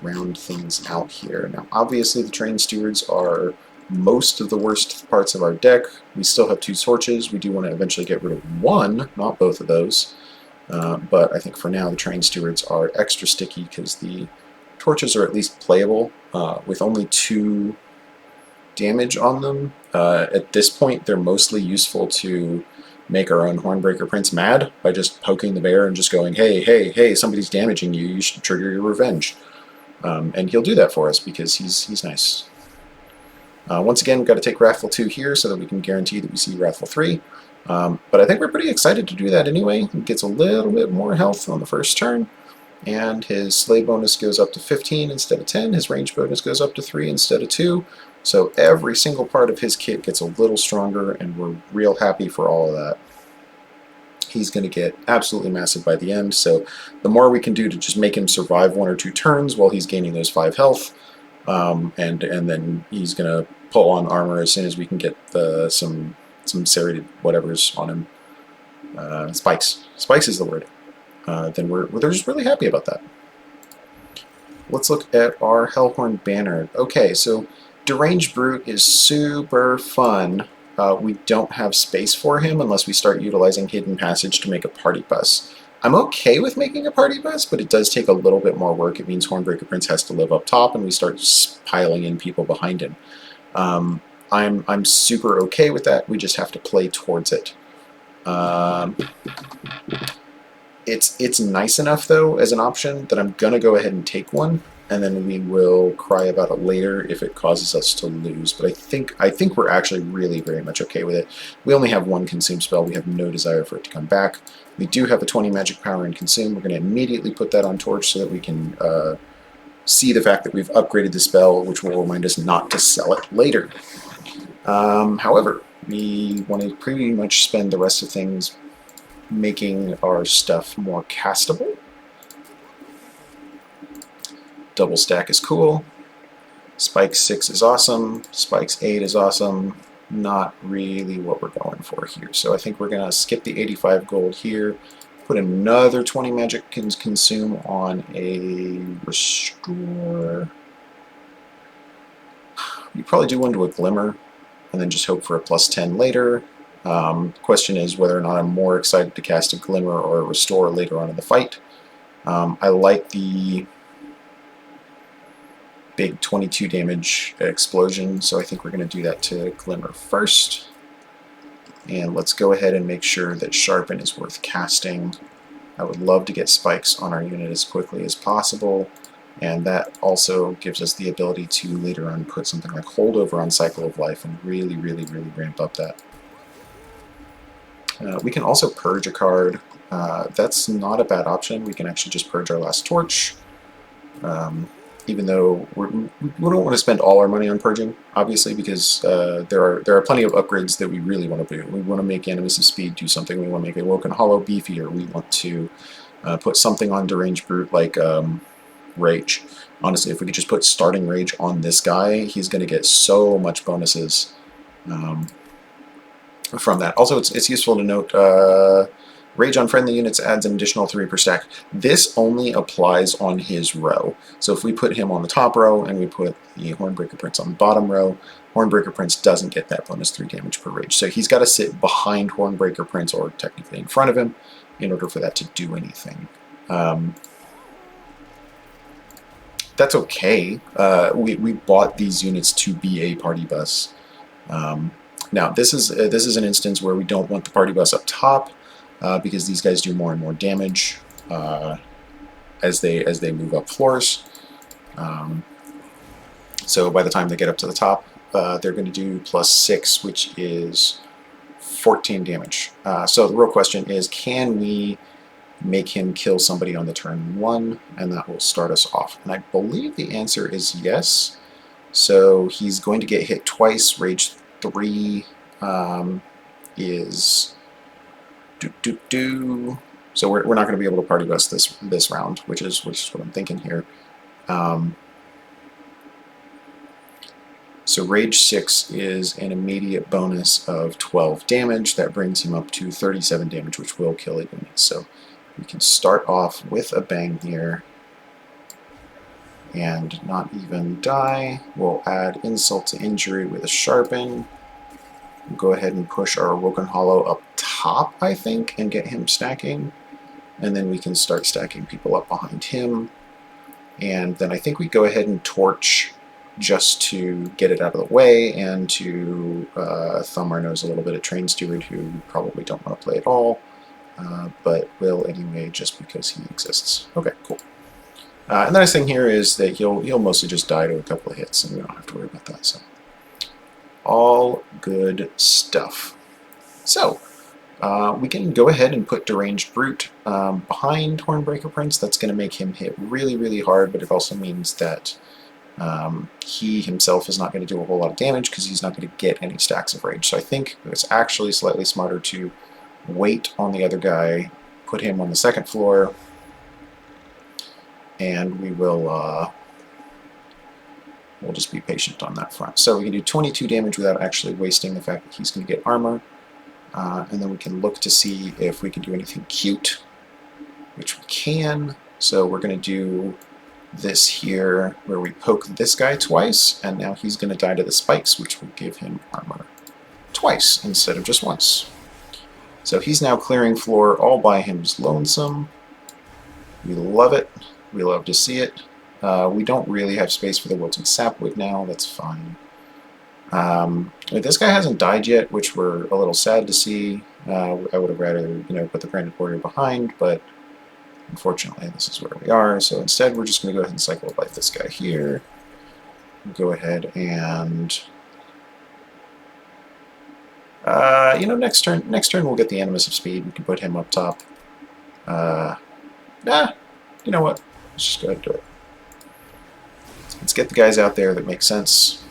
round things out here. Now, obviously, the Train Stewards are most of the worst parts of our deck. We still have 2 Torches. We do want to eventually get rid of 1, not both of those. But I think for now the Train Stewards are extra sticky because the Torches are at least playable with only 2 damage on them. At this point, they're mostly useful to make our own Hornbreaker Prince mad by just poking the bear and just going, hey, hey, hey, somebody's damaging you, you should trigger your revenge. And he'll do that for us because he's nice. Once again, we've got to take Wrathful 2 here so that we can guarantee that we see Wrathful 3. But I think we're pretty excited to do that anyway. He gets a little bit more health on the first turn, and his Slay bonus goes up to 15 instead of 10. His range bonus goes up to 3 instead of 2. So every single part of his kit gets a little stronger, and we're real happy for all of that. He's going to get absolutely massive by the end, so the more we can do to just make him survive 1 or 2 turns while he's gaining those 5 health, and then he's going to pull on armor as soon as we can get some serrated whatevers on him. Spikes. Spikes is the word. Then they're just really happy about that. Let's look at our Hellhorn banner. Okay, so Deranged Brute is super fun. We don't have space for him unless we start utilizing Hidden Passage to make a party bus. I'm okay with making a party bus, but it does take a little bit more work. It means Hornbreaker Prince has to live up top, and we start piling in people behind him. I'm super okay with that. We just have to play towards it. It's nice enough though as an option that I'm gonna go ahead and take one, and then we will cry about it later if it causes us to lose. But I think we're actually really very much okay with it. We only have 1 consume spell. We have no desire for it to come back. We do have a 20 magic power in consume. We're going to immediately put that on torch so that we can see the fact that we've upgraded the spell, which will remind us not to sell it later. However, we want to pretty much spend the rest of things making our stuff more castable. Double stack is cool. Spike 6 is awesome. Spikes 8 is awesome. Not really what we're going for here. So I think we're going to skip the 85 gold here. Put another 20 magic consume on a restore. You probably do one to a glimmer and then just hope for a +10 later. Question is whether or not I'm more excited to cast a glimmer or a restore later on in the fight. I like the big 22 damage explosion, so I think we're going to do that to Glimmer first. And let's go ahead and make sure that Sharpen is worth casting. I would love to get spikes on our unit as quickly as possible, and that also gives us the ability to later on put something like Holdover on Cycle of Life and really ramp up that. We can also purge a card. That's not a bad option. We can actually just purge our last torch. Even though we don't want to spend all our money on purging, obviously, because there are plenty of upgrades that we really want to do. We want to make Animus of Speed do something. We want to make Awoken Hollow beefier. We want to put something on Deranged Brute like Rage. Honestly, if we could just put Starting Rage on this guy, he's going to get so much bonuses from that. Also, it's useful to note Rage on friendly units adds an additional 3 per stack. This only applies on his row. So if we put him on the top row and we put the Hornbreaker Prince on the bottom row, Hornbreaker Prince doesn't get that bonus 3 damage per rage. So he's got to sit behind Hornbreaker Prince, or technically in front of him, in order for that to do anything. That's okay. We bought these units to be a party bus. Now this is an instance where we don't want the party bus up top because these guys do more and more damage as they move up floors. So by the time they get up to the top, they're going to do +6, which is 14 damage. So the real question is, can we make him kill somebody on the turn 1, and that will start us off? And I believe the answer is yes. So he's going to get hit twice. Rage 3 is So we're not going to be able to party bus this round, which is what I'm thinking here. So Rage 6 is an immediate bonus of 12 damage. That brings him up to 37 damage, which will kill a unit. So we can start off with a bang here and not even die. We'll add insult to injury with a sharpen. We'll go ahead and push our Awoken Hollow up top, I think, and get him stacking. And then we can start stacking people up behind him. And then I think we go ahead and torch just to get it out of the way and to thumb our nose a little bit at Train Steward, who we probably don't want to play at all, but will anyway just because he exists. Okay, cool. And the nice thing here is that he'll mostly just die to a couple of hits, and we don't have to worry about that. So all good stuff. So we can go ahead and put Deranged Brute behind Hornbreaker Prince. That's going to make him hit really, really hard, but it also means that he himself is not going to do a whole lot of damage because he's not going to get any stacks of rage. So I think it's actually slightly smarter to wait on the other guy, put him on the second floor, and we'll just be patient on that front. So we can do 22 damage without actually wasting the fact that he's going to get armor. And then we can look to see if we can do anything cute, which we can. So we're going to do this here where we poke this guy twice, and now he's going to die to the spikes, which will give him armor twice instead of just once. So he's now clearing floor all by his lonesome. We love it. We love to see it. We don't really have space for the wilting sapwood now. That's fine. This guy hasn't died yet, which we're a little sad to see. I would have rather, put the Branded Warrior behind, but unfortunately this is where we are. So instead we're just going to go ahead and cycle of life this guy here. Go ahead and next turn we'll get the Animus of Speed. We can put him up top. You know what? Let's just go ahead and do it. Let's get the guys out there that make sense.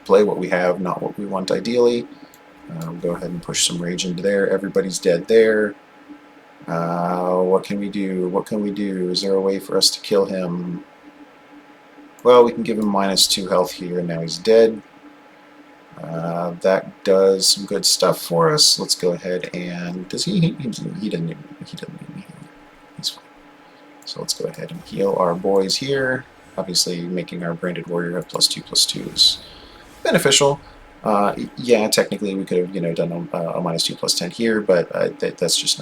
Play what we have, not what we want ideally. We'll go ahead and push some rage into there. Everybody's dead there. What can we do? What can we do? Is there a way for us to kill him? Well, we can give him -2 health here, and now he's dead. That does some good stuff for us. Let's go ahead and he doesn't need me here. He's fine. So let's go ahead and heal our boys here. Obviously, making our Branded Warrior have +2/+2 is beneficial. Yeah, technically we could have done a -2/+10 here, but that's just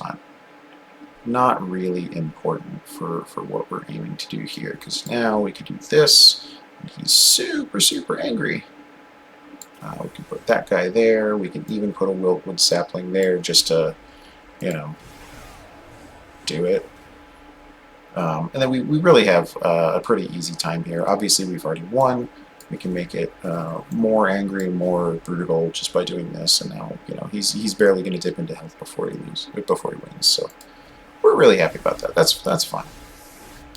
not really important for what we're aiming to do here, because now we could do this, and he's super angry. We can put that guy there. We can even put a Wiltwood sapling there just to, do it. And then we really have a pretty easy time here. Obviously, we've already won. We can make it more angry, more brutal just by doing this. And now, he's barely going to dip into health before he wins. So we're really happy about that. That's fine.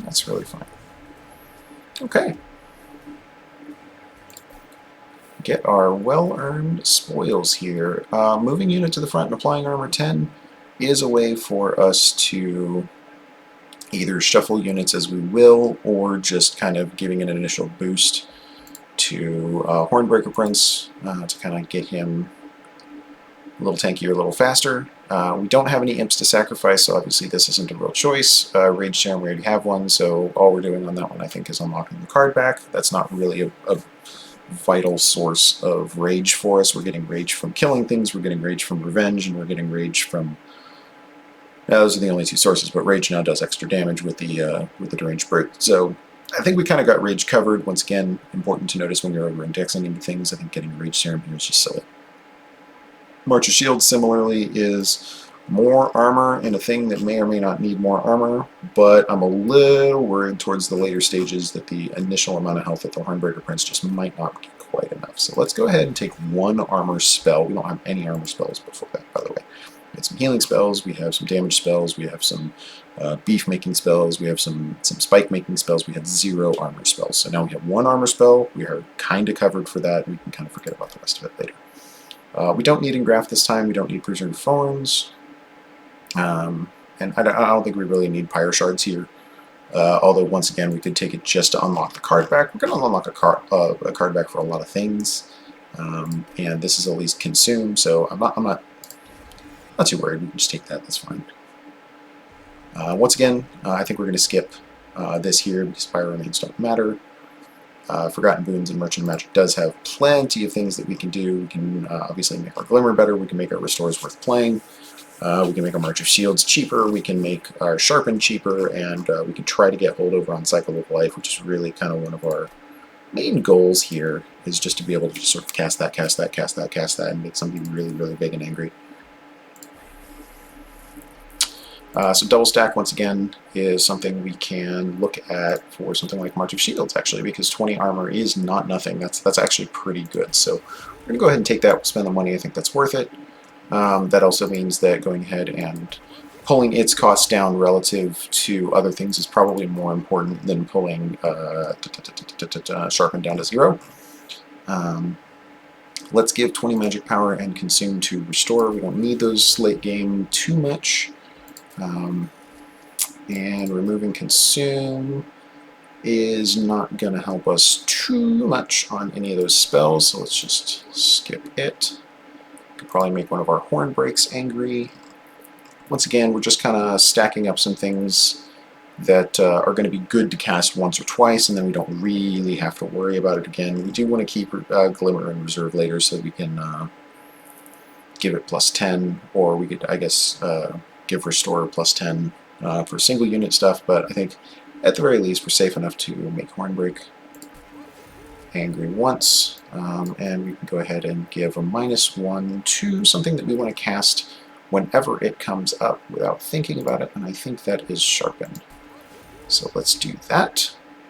That's really fine. Okay. Get our well-earned spoils here. Moving unit to the front and applying armor 10 is a way for us to either shuffle units as we will, or just kind of giving an initial boost to Hornbreaker Prince to kind of get him a little tankier, a little faster. We don't have any imps to sacrifice, so obviously this isn't a real choice. Rage Serum, we already have one, so all we're doing on that one, I think, is unlocking the card back. That's not really a vital source of rage for us. We're getting rage from killing things, we're getting rage from revenge, and we're getting rage from Now those are the only two sources, but Rage now does extra damage with the Deranged Brute. So I think we kind of got Rage covered. Once again, important to notice when you're over-indexing into things, I think getting Rage Serum here is just silly. March of Shield, similarly, is more armor in a thing that may or may not need more armor, but I'm a little worried towards the later stages that the initial amount of health at the Hornbreaker Prince just might not be quite enough. So let's go ahead and take one armor spell. We don't have any armor spells before that, by the way. We have some healing spells, we have some damage spells, we have some beef making spells, we have some spike making spells, we have 0 armor spells. So now we have 1 armor spell, we are kind of covered for that, we can kind of forget about the rest of it later. We don't need Engraft this time, we don't need Preserved Thorns, and I don't think we really need Pyre Shards here. Although, once again, we could take it just to unlock the card back. We're going to unlock a card back for a lot of things, and this is at least Consume, so I'm not too worried. We can just take that, that's fine. Once again, I think we're going to skip this here because Pyre Remains don't matter. Forgotten Boons and Merchant of Magic does have plenty of things that we can do. We can obviously make our Glimmer better, we can make our Restores worth playing, we can make our March of Shields cheaper, we can make our Sharpen cheaper, and we can try to get holdover on Cycle of Life, which is really kind of one of our main goals here, is just to be able to just sort of cast that, and make something really, really big and angry. So double stack, once again, is something we can look at for something like March of Shields, actually, because 20 armor is not nothing. That's actually pretty good. So we're going to go ahead and take that, spend the money. I think that's worth it. That also means that going ahead and pulling its costs down relative to other things is probably more important than pulling Sharpen down to 0. Let's give 20 magic power and Consume to restore. We don't need those late game too much. And removing Consume is not going to help us too much on any of those spells, so let's just skip it. Could probably make one of our Horn Breaks angry. Once again, we're just kind of stacking up some things that are going to be good to cast once or twice, and then we don't really have to worry about it again. We do want to keep Glimmer in reserve later so we can give it +10, or we could, I guess, give Restore +10 for single unit stuff, but I think at the very least we're safe enough to make Hornbreak angry once, and we can go ahead and give a -1 to something that we want to cast whenever it comes up without thinking about it, and I think that is Sharpen. So let's do that.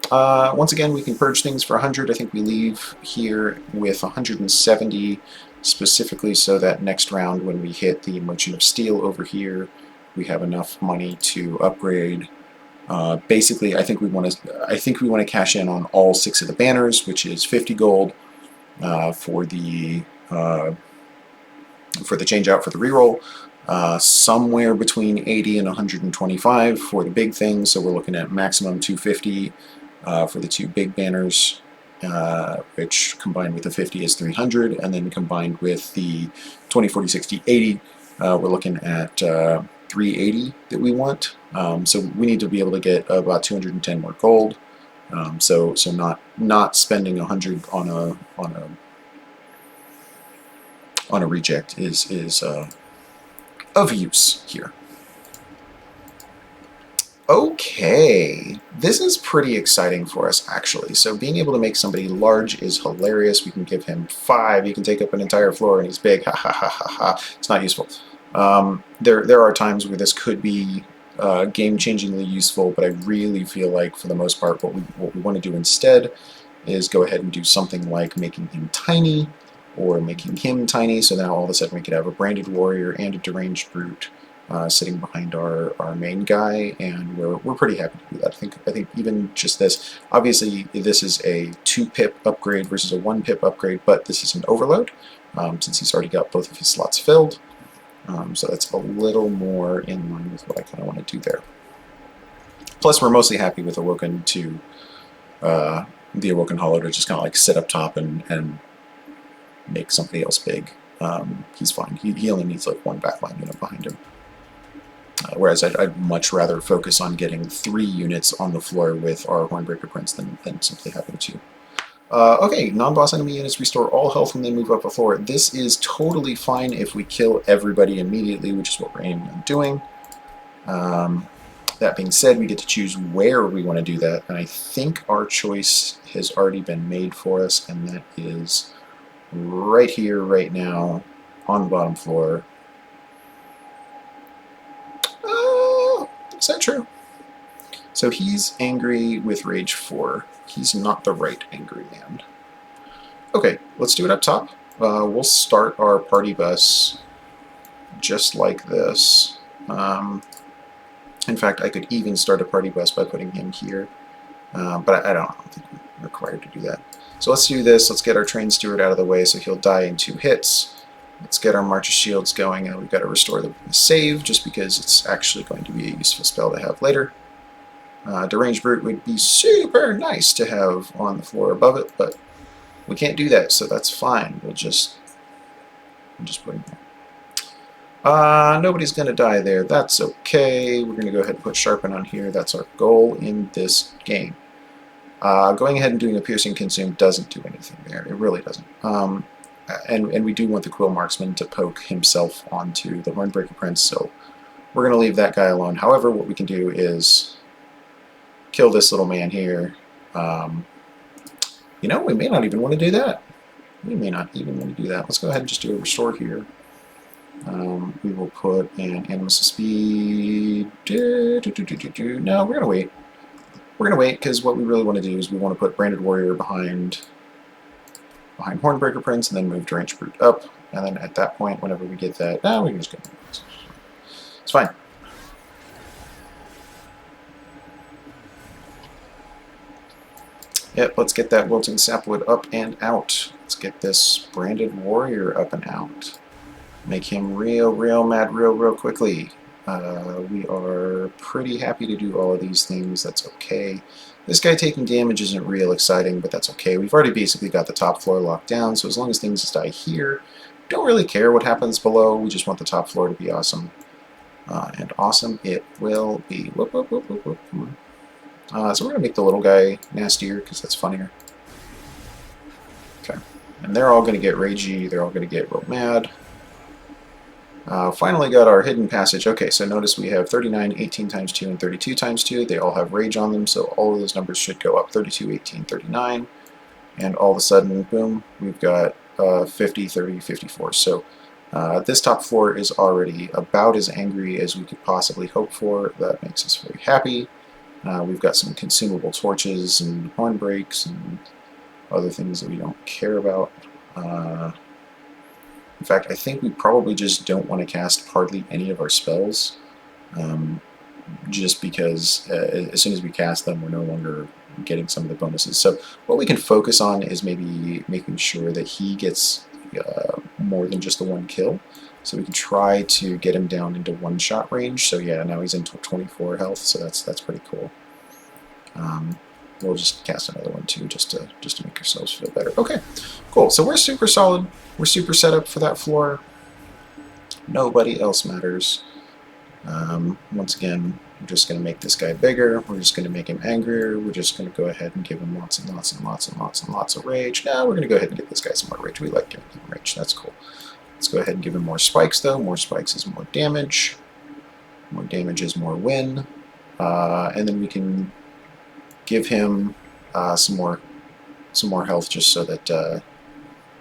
Once again, we can purge things for 100. I think we leave here with 170 specifically so that next round when we hit the Merchant of Steel over here, we have enough money to upgrade. Basically, I think we want to cash in on all 6 of the banners, which is 50 gold for the change out for the reroll. Somewhere between 80 and 125 for the big things, so we're looking at maximum 250 for the 2 big banners, which combined with the 50 is 300, and then combined with the 20, 40, 60, 80, we're looking at 380 that we want. So we need to be able to get about 210 more gold. So not spending 100 on a reject is of use here. Okay, this is pretty exciting for us, actually. So being able to make somebody large is hilarious. We can give him 5. He can take up an entire floor, and he's big. Ha ha ha ha ha. It's not useful. There are times where this could be game-changingly useful, but I really feel like, for the most part, what we want to do instead is go ahead and do something like making him tiny, or making him tiny, so now all of a sudden we could have a Branded Warrior and a Deranged Brute sitting behind our main guy, and we're pretty happy to do that. I think even just this, obviously this is a 2-pip upgrade versus a 1-pip upgrade, but this is an overload since he's already got both of his slots filled. So that's a little more in line with what I kind of want to do there. Plus, we're mostly happy with Awoken to the Awoken Hollow to just kind of like sit up top and make somebody else big. He's fine. He only needs like 1 backline unit behind him. Whereas I'd much rather focus on getting 3 units on the floor with our Hornbreaker Prince than simply having 2. Okay, non-boss enemy units restore all health when they move up a floor. This is totally fine if we kill everybody immediately, which is what we're aiming on doing. That being said, we get to choose where we want to do that, and I think our choice has already been made for us, and that is right here, right now, on the bottom floor. Is that true? So he's angry with Rage 4. He's not the right angry man. Okay, let's do it up top. We'll start our party bus just like this. In fact, I could even start a party bus by putting him here, but I don't think we're required to do that. So let's do this. Let's get our train steward out of the way so he'll die in 2 hits. Let's get our March of Shields going, and we've got to restore the save just because it's actually going to be a useful spell to have later. Deranged Brute would be super nice to have on the floor above it, but we can't do that, so that's fine. We'll just put him there. Nobody's going to die there. That's okay. We're going to go ahead and put Sharpen on here. That's our goal in this game. Going ahead and doing a Piercing Consume doesn't do anything there. It really doesn't. And we do want the Quill Marksman to poke himself onto the Hornbreaker Prince, so we're going to leave that guy alone. However, what we can do is kill this little man here. You know, we may not even want to do that. We may not even want to do that. Let's go ahead and just do a restore here. We will put an Animus of Speed. No, we're going to wait. We're going to wait because what we really want to do is we want to put Branded Warrior behind Hornbreaker Prince and then move Deranged Brute up. And then at that point, whenever we get that, we can just go. It's fine. Yep, let's get that Wilting Sapwood up and out. Let's get this Branded Warrior up and out. Make him real mad real quickly. We are pretty happy to do all of these things. That's okay. This guy taking damage isn't real exciting, but that's okay. We've already basically got the top floor locked down, so as long as things die here, don't really care what happens below. We just want the top floor to be awesome. And awesome it will be. Whoop, whoop, whoop, whoop, whoop. So we're going to make the little guy nastier, because that's funnier. Okay. And they're all going to get ragey. They're all going to get real mad. Finally got our hidden passage. Okay, so notice we have 39, 18 times 2, and 32 times 2. They all have rage on them, so all of those numbers should go up. 32, 18, 39. And all of a sudden, boom, we've got 50, 30, 54. So this top floor is already about as angry as we could possibly hope for. That makes us very happy. We've got some consumable torches and horn breaks and other things that we don't care about. In fact, I think we probably just don't want to cast hardly any of our spells, just because as soon as we cast them, we're no longer getting some of the bonuses. So what we can focus on is maybe making sure that he gets more than just the 1 kill. So we can try to get him down into 1-shot range. So yeah, now he's into 24 health, so that's pretty cool. We'll just cast another one too, just to make ourselves feel better. Okay, cool. So we're super solid. We're super set up for that floor. Nobody else matters. Once again, we're just going to make this guy bigger. We're just going to make him angrier. We're just going to go ahead and give him lots of rage. Now we're going to go ahead and give this guy some more rage. We like giving him rage. That's cool. Let's go ahead and give him more spikes, though. More spikes is more damage. More damage is more win. And then we can give him some more health, just so that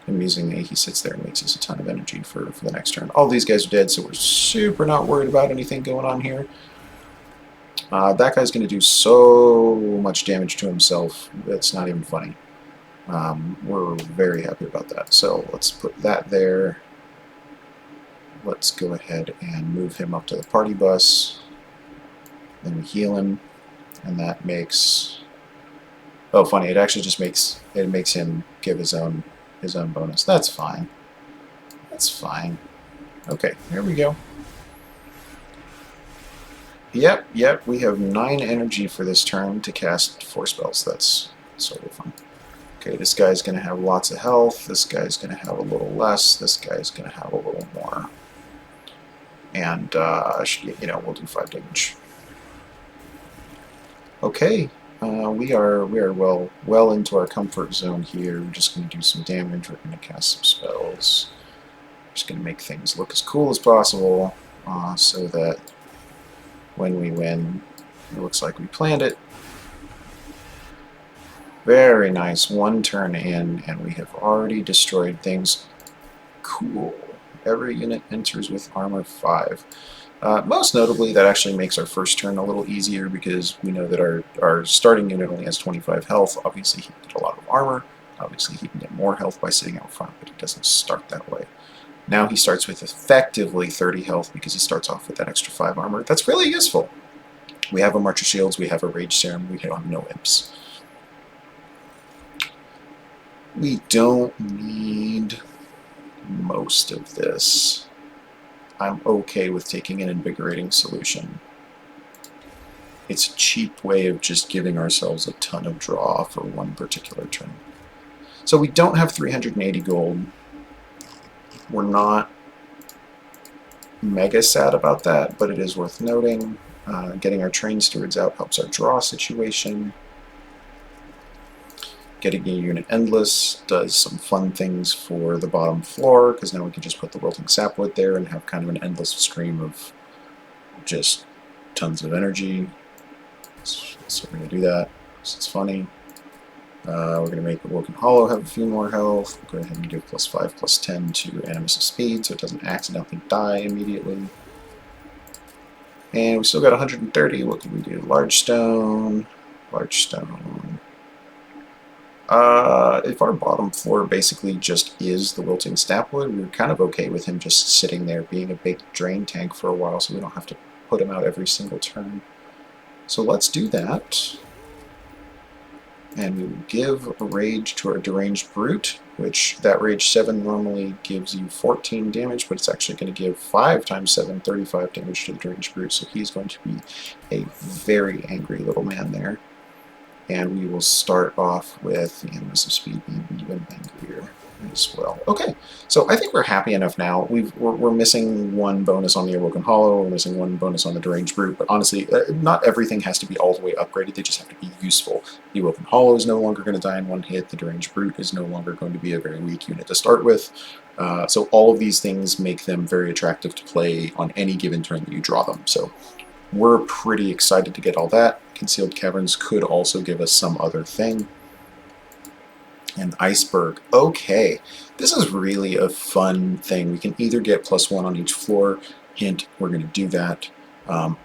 amusingly he sits there and makes us a ton of energy for the next turn. All these guys are dead, so we're super not worried about anything going on here. That guy's going to do so much damage to himself, it's not even funny. We're very happy about that. So let's put that there. Let's go ahead and move him up to the party bus. Then we heal him, and that makes... Oh, funny! It actually just makes him give his own bonus. That's fine. That's fine. Okay, here we go. Yep. We have 9 energy for this turn to cast 4 spells. That's sort of fun. Okay, this guy's going to have lots of health. This guy's going to have a little less. This guy's going to have a little more. And, we'll do 5 damage. Okay, we are well into our comfort zone here. We're just going to do some damage. We're going to cast some spells. We're just going to make things look as cool as possible, so that when we win. It looks like we planned it. Very nice. One turn in, and we have already destroyed things. Cool. Every unit enters with armor 5. Most notably, that actually makes our first turn a little easier because we know that our starting unit only has 25 health. Obviously, he can get a lot of armor. Obviously, he can get more health by sitting out front, but he doesn't start that way. Now he starts with effectively 30 health because he starts off with that extra 5 armor. That's really useful. We have a March of Shields, we have a Rage Serum, we have no imps. We don't need most of this. I'm okay with taking an Invigorating Solution. It's a cheap way of just giving ourselves a ton of draw for one particular turn. So we don't have 380 gold. We're not mega sad about that, but it is worth noting. Getting our Train Stewards out helps our draw situation. Getting a unit endless does some fun things for the bottom floor, because now we can just put the Wilting Sapwood there and have kind of an endless stream of just tons of energy. So we're going to do that because it's funny. We're going to make the Woken Hollow have a few more health. We'll go ahead and give +5, +10 to Animus of Speed so it doesn't accidentally die immediately. And we still got 130. What can we do? Large Stone. Large Stone. If our bottom floor basically just is the Wilting Sapwood, we're kind of okay with him just sitting there being a big drain tank for a while so we don't have to put him out every single turn. So let's do that. And we will give a Rage to our Deranged Brute, which that Rage 7 normally gives you 14 damage, but it's actually going to give 5 times 7, 35 damage to the Deranged Brute, so he's going to be a very angry little man there. And we will start off with the Animus of Speed being even angrier as well. Okay, so I think we're happy enough now. We're missing one bonus on the Awoken Hollow, we're missing one bonus on the Deranged Brute, but honestly, not everything has to be all the way upgraded, they just have to be useful. The Awoken Hollow is no longer going to die in one hit, the Deranged Brute is no longer going to be a very weak unit to start with, so all of these things make them very attractive to play on any given turn that you draw them. So we're pretty excited to get all that. Concealed Caverns could also give us some other thing. And Iceberg. Okay, this is really a fun thing. We can either get +1 on each floor. Hint, we're going to do that.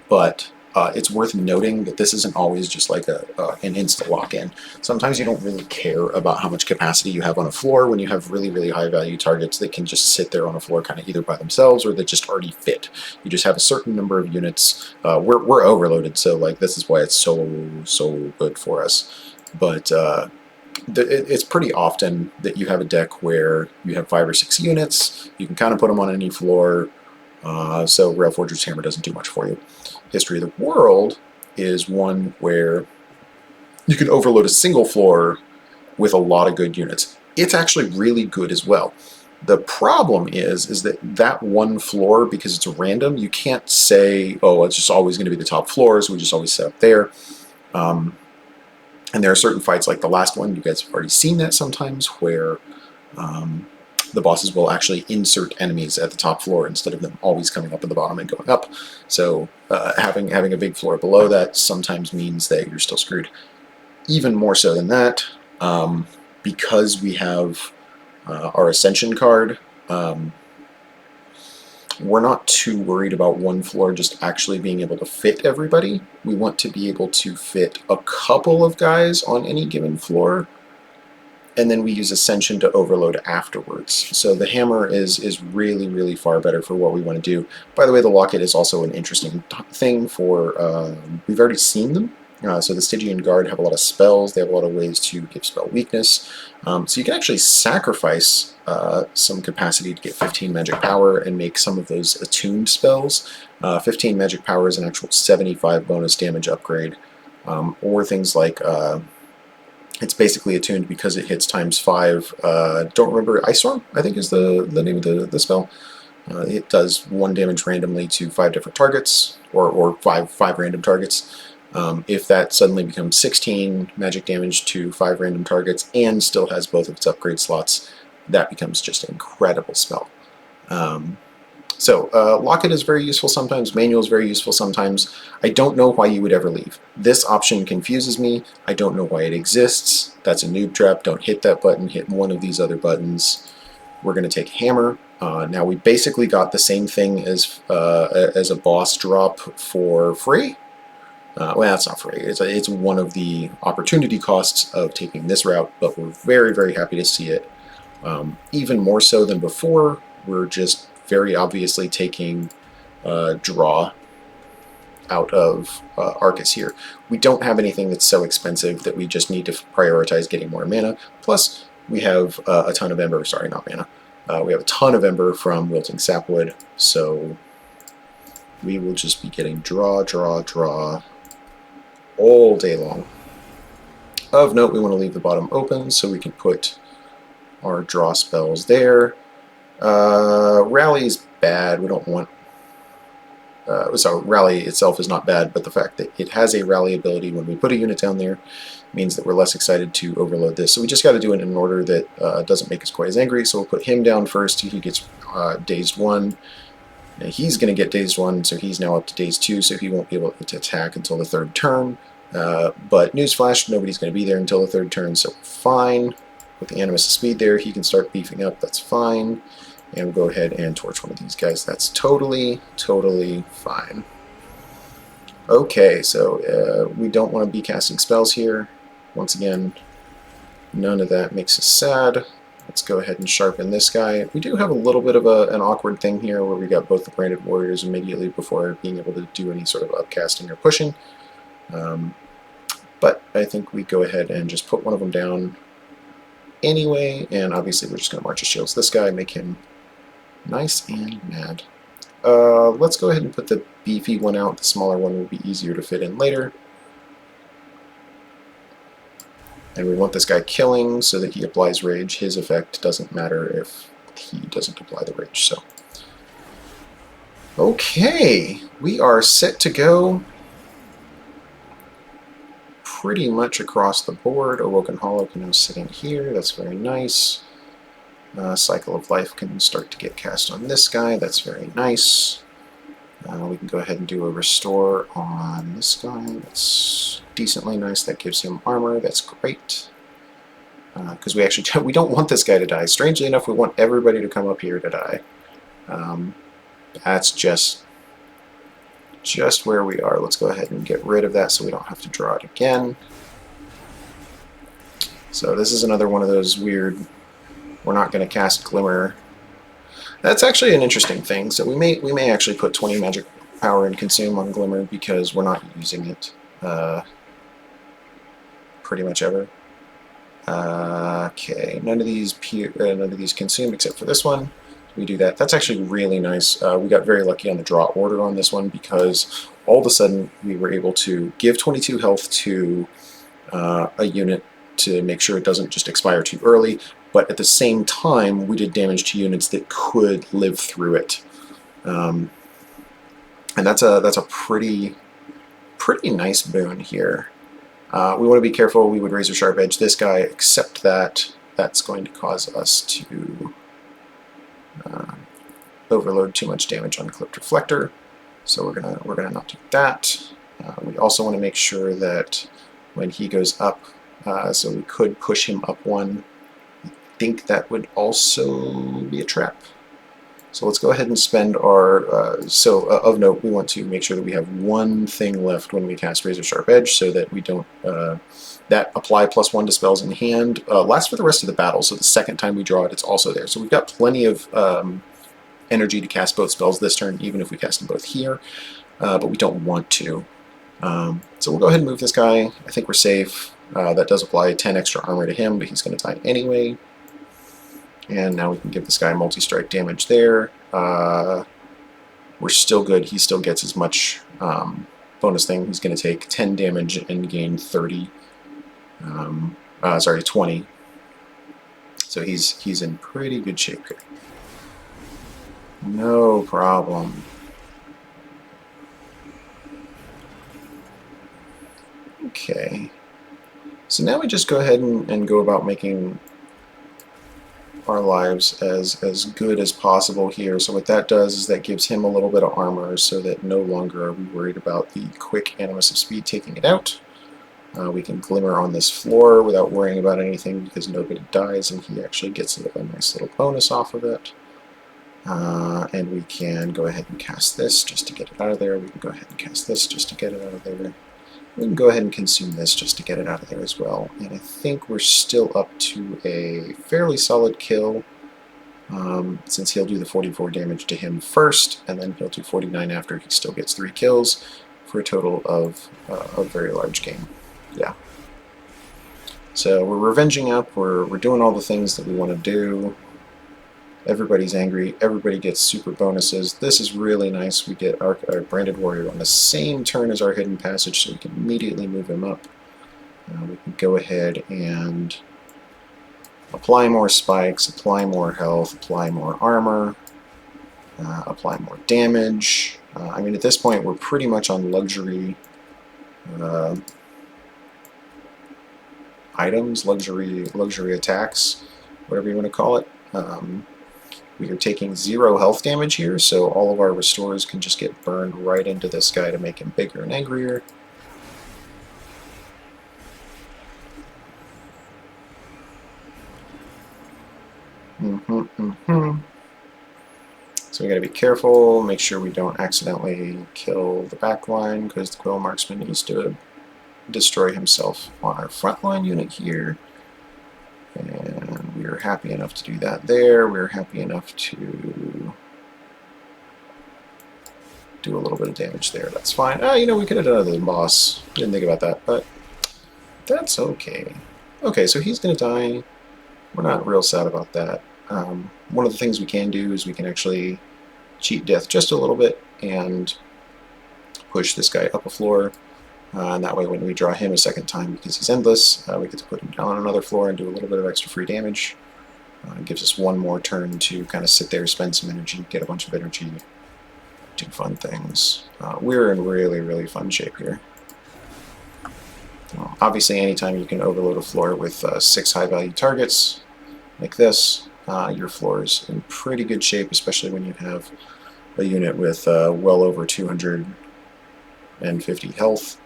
But it's worth noting that this isn't always just like an insta lock-in. Sometimes you don't really care about how much capacity you have on a floor when you have really, really high value targets that can just sit there on a floor kind of either by themselves or that just already fit. You just have a certain number of units. We're overloaded, so like this is why it's so good for us. But it's pretty often that you have a deck where you have 5 or 6 units. You can kind of put them on any floor. So Rail Forger's Hammer doesn't do much for you. History of the World is one where you can overload a single floor with a lot of good units. It's actually really good as well. The problem is that one floor, because it's random, you can't say, oh, it's just always going to be the top floor, so we just always set up there. And there are certain fights like the last one, you guys have already seen that sometimes, where the bosses will actually insert enemies at the top floor instead of them always coming up at the bottom and going up. So having a big floor below that sometimes means that you're still screwed. Even more so than that, because we have our Ascension card, we're not too worried about one floor just actually being able to fit everybody. We want to be able to fit a couple of guys on any given floor, and then we use Ascension to overload afterwards. So the hammer is really, really far better for what we want to do. By the way, the locket is also an interesting thing for, we've already seen them. So the Stygian Guard have a lot of spells, they have a lot of ways to give spell weakness. So you can actually sacrifice some capacity to get 15 magic power and make some of those attuned spells. 15 magic power is an actual 75 bonus damage upgrade. Or things like, it's basically attuned because it hits ×5. Don't remember, Ice Storm, I think is the name of the spell. It does 1 damage randomly to 5 different targets, or five random targets. If that suddenly becomes 16 magic damage to 5 random targets and still has both of its upgrade slots, that becomes just an incredible spell. So Locket is very useful sometimes, Manual is very useful sometimes. I don't know why you would ever leave. This option confuses me. I don't know why it exists. That's a noob trap. Don't hit that button. Hit one of these other buttons. We're going to take Hammer. Now we basically got the same thing as a boss drop for free. Well, that's not free. It's one of the opportunity costs of taking this route, but we're very, very happy to see it. Even more so than before, we're just very obviously taking draw out of Arcus here. We don't have anything that's so expensive that we just need to prioritize getting more mana. Plus, we have a ton of Ember. Sorry, not mana. We have a ton of Ember from Wilting Sapwood, so we will just be getting draw, draw, draw all day long. Of note, we want to leave the bottom open so we can put our draw spells there. Rally's bad. We don't want... so rally itself is not bad, but the fact that it has a rally ability when we put a unit down there means that we're less excited to overload this. So we just got to do it in an order that doesn't make us quite as angry. So we'll put him down first. He gets dazed 1. And he's going to get dazed 1, so he's now up to dazed 2, so he won't be able to attack until the 3rd turn. But newsflash, nobody's going to be there until the 3rd turn, so fine. With the Animus of Speed there, he can start beefing up, that's fine. And we'll go ahead and torch one of these guys. That's totally, totally fine. Okay, so we don't want to be casting spells here. Once again, none of that makes us sad. Let's go ahead and sharpen this guy. We do have a little bit of an awkward thing here where we got both the Branded Warriors immediately before being able to do any sort of upcasting or pushing. But I think we go ahead and just put one of them down anyway, and obviously we're just going to March of Shields this guy, make him nice and mad. Let's go ahead and put the beefy one out. The smaller one will be easier to fit in later. And we want this guy killing so that he applies rage. His effect doesn't matter if he doesn't apply the rage. So, okay, we are set to go pretty much across the board. Awoken Hollow can now sit in here. That's very nice. Cycle of Life can start to get cast on this guy. That's very nice. We can go ahead and do a restore on this guy. That's decently nice. That gives him armor. That's great. Because we don't want this guy to die. Strangely enough, we want everybody to come up here to die. That's just where we are. Let's go ahead and get rid of that so we don't have to draw it again. So this is another one of those weird, we're not going to cast Glimmer. That's actually an interesting thing. So we may actually put 20 magic power and consume on Glimmer because we're not using it pretty much ever. Okay, none of these consume except for this one. We do that. That's actually really nice. We got very lucky on the draw order on this one because all of a sudden we were able to give 22 health to a unit to make sure it doesn't just expire too early, but at the same time we did damage to units that could live through it. And that's a pretty nice boon here. We want to be careful. We would razor sharp edge this guy, except that that's going to cause us to overload too much damage on Clipped Reflector. So we're gonna not do that. We also want to make sure that when he goes up, so we could push him up 1. I think that would also be a trap. So let's go ahead and spend our, of note, we want to make sure that we have one thing left when we cast Razor Sharp Edge so that we don't, that apply +1 to spells in hand lasts for the rest of the battle, so the second time we draw it, it's also there. So we've got plenty of energy to cast both spells this turn, even if we cast them both here, but we don't want to. So we'll go ahead and move this guy. I think we're safe. That does apply 10 extra armor to him, but he's going to die anyway. And now we can give this guy multi-strike damage there. We're still good. He still gets as much bonus thing. He's going to take 10 damage and gain 30. 20. So he's in pretty good shape here. No problem. Okay. So now we just go ahead and go about making our lives as good as possible here. So what that does is that gives him a little bit of armor so that no longer are we worried about the quick Animus of Speed taking it out. We can glimmer on this floor without worrying about anything because nobody dies and he actually gets a nice little bonus off of it. And we can go ahead and cast this just to get it out of there. We can go ahead and cast this just to get it out of there. We can go ahead and consume this just to get it out of there as well. And I think we're still up to a fairly solid kill, since he'll do the 44 damage to him first, and then he'll do 49 after. He still gets 3 kills for a total of a very large game. Yeah. So we're revenging up, we're doing all the things that we want to do. Everybody's angry, everybody gets super bonuses. This is really nice. We get our Branded Warrior on the same turn as our Hidden Passage, so we can immediately move him up. We can go ahead and apply more spikes, apply more health, apply more armor, apply more damage. I mean, at this point, we're pretty much on luxury items, luxury attacks, whatever you want to call it. We are taking 0 health damage here, so all of our restores can just get burned right into this guy to make him bigger and angrier. So we got to be careful, make sure we don't accidentally kill the back line, because the Quill Marksman needs to destroy himself on our frontline unit here. And we are happy enough to do that there. We're happy enough to do a little bit of damage there. That's fine. You know, we could have done the boss. Didn't think about that, but that's okay. Okay, so he's going to die. We're not real sad about that. One of the things we can do is we can actually cheat death just a little bit and push this guy up a floor. And that way when we draw him a second time, because he's endless, we get to put him down on another floor and do a little bit of extra free damage. It gives us one more turn to kind of sit there, spend some energy, get a bunch of energy, do fun things. We're in really, really fun shape here. Obviously, anytime you can overload a floor with 6 high-value targets, like this, your floor is in pretty good shape, especially when you have a unit with well over 250 health.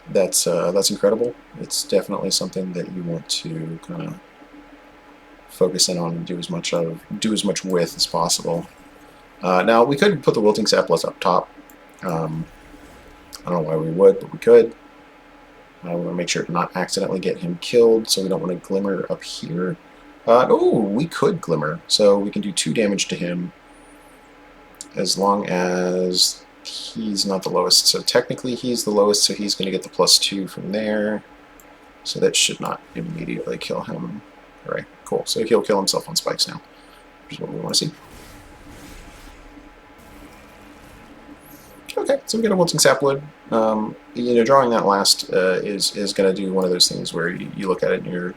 That's incredible. It's definitely something that you want to kind of focus in on and do as much with as possible. Now we could put the Wilting Sapless up top. I don't know why we would, but we could. We want to make sure to not accidentally get him killed, so we don't want to glimmer up here. Oh, we could glimmer, so we can do 2 damage to him as long as he's not the lowest. So technically he's the lowest, so he's going to get the +2 from there. So that should not immediately kill him. Alright, cool. So he'll kill himself on spikes now, which is what we want to see. Okay, so we get a Wilting Sapwood. You know, drawing that last is going to do one of those things where you look at it and you're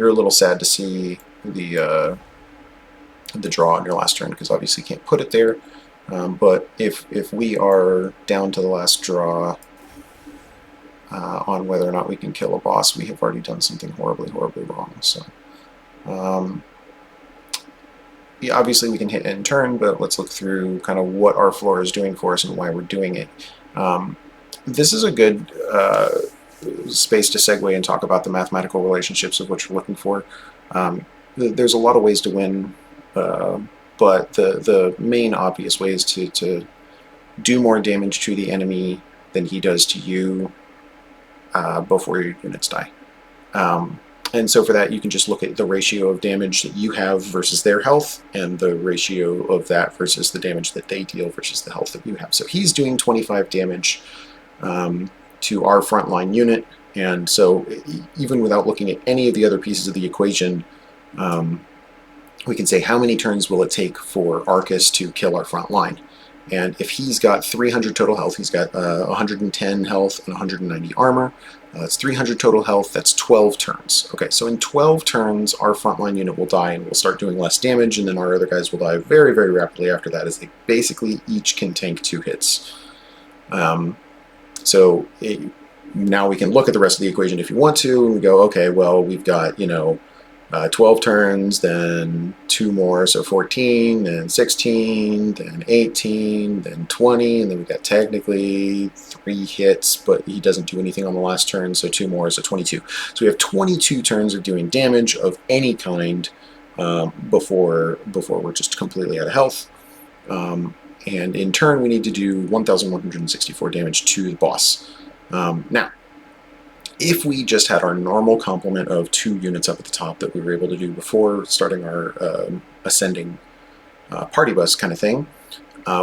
a little sad to see the draw on your last turn, because obviously you can't put it there. But if we are down to the last draw on whether or not we can kill a boss, we have already done something horribly, horribly wrong. So, yeah, obviously we can hit end turn, but let's look through kind of what our floor is doing for us and why we're doing it. This is a good space to segue and talk about the mathematical relationships of what you're looking for. There's a lot of ways to win, but the main obvious way is to do more damage to the enemy than he does to you before your units die. And so for that, you can just look at the ratio of damage that you have versus their health, and the ratio of that versus the damage that they deal versus the health that you have. So he's doing 25 damage to our frontline unit, and so even without looking at any of the other pieces of the equation, we can say how many turns will it take for Arcus to kill our front line. And if he's got 300 total health, he's got 110 health and 190 armor. That's 300 total health, that's 12 turns. Okay, so in 12 turns, our frontline unit will die and will start doing less damage, and then our other guys will die very, very rapidly after that, as they basically each can tank 2 hits. Now we can look at the rest of the equation if you want to, and we go, okay, well, we've got, you know, 12 turns, then 2 more, so 14, then 16, then 18, then 20, and then we got technically 3 hits, but he doesn't do anything on the last turn, so 2 more, so 22. So we have 22 turns of doing damage of any kind before we're just completely out of health. And in turn, we need to do 1,164 damage to the boss. Now, if we just had our normal complement of 2 units up at the top that we were able to do before starting our ascending party bus kind of thing,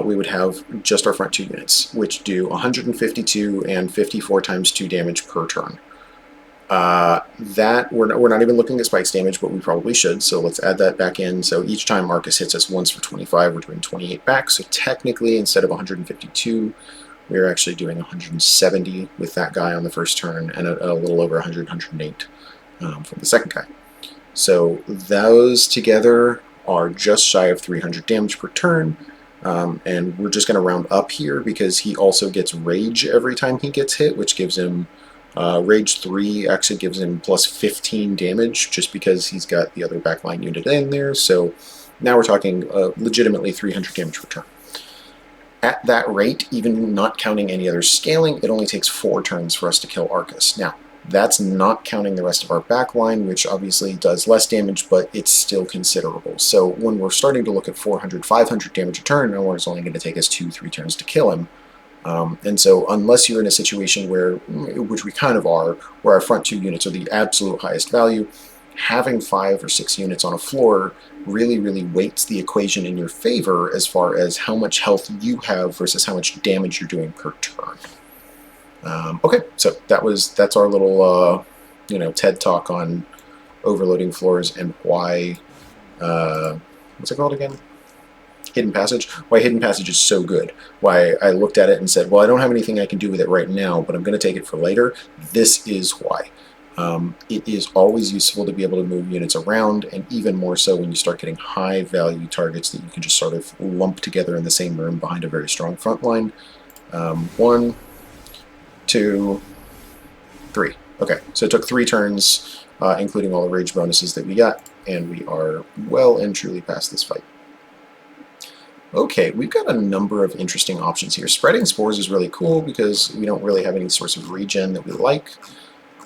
we would have just our front 2 units, which do 152 and 54 times 2 damage per turn. That we're not even looking at spikes damage, but we probably should, so let's add that back in. So each time Marcus hits us once for 25, we're doing 28 back, so technically instead of 152, we're actually doing 170 with that guy on the first turn, and a little over 100, 108 from the second guy. So those together are just shy of 300 damage per turn, and we're just going to round up here because he also gets Rage every time he gets hit, which gives him Rage 3 actually gives him plus 15 damage just because he's got the other backline unit in there. So now we're talking legitimately 300 damage per turn. At that rate, even not counting any other scaling, it only takes 4 turns for us to kill Arcus. Now, that's not counting the rest of our backline, which obviously does less damage, but it's still considerable. So when we're starting to look at 400, 500 damage a turn, now it's only going to take us 2-3 turns to kill him. And so unless you're in a situation where, which we kind of are, where our front 2 units are the absolute highest value, having 5 or 6 units on a floor really, really weights the equation in your favor as far as how much health you have versus how much damage you're doing per turn. Okay, so that's our little TED talk on overloading floors and why what's it called again? Hidden Passage. Why Hidden Passage is so good. Why I looked at it and said, well, I don't have anything I can do with it right now, but I'm going to take it for later. This is why. It is always useful to be able to move units around, and even more so when you start getting high value targets that you can just sort of lump together in the same room behind a very strong front line. 1, 2, 3. Okay, so it took 3 turns, including all the rage bonuses that we got, and we are well and truly past this fight. Okay, we've got a number of interesting options here. Spreading Spores is really cool because we don't really have any source of regen that we like.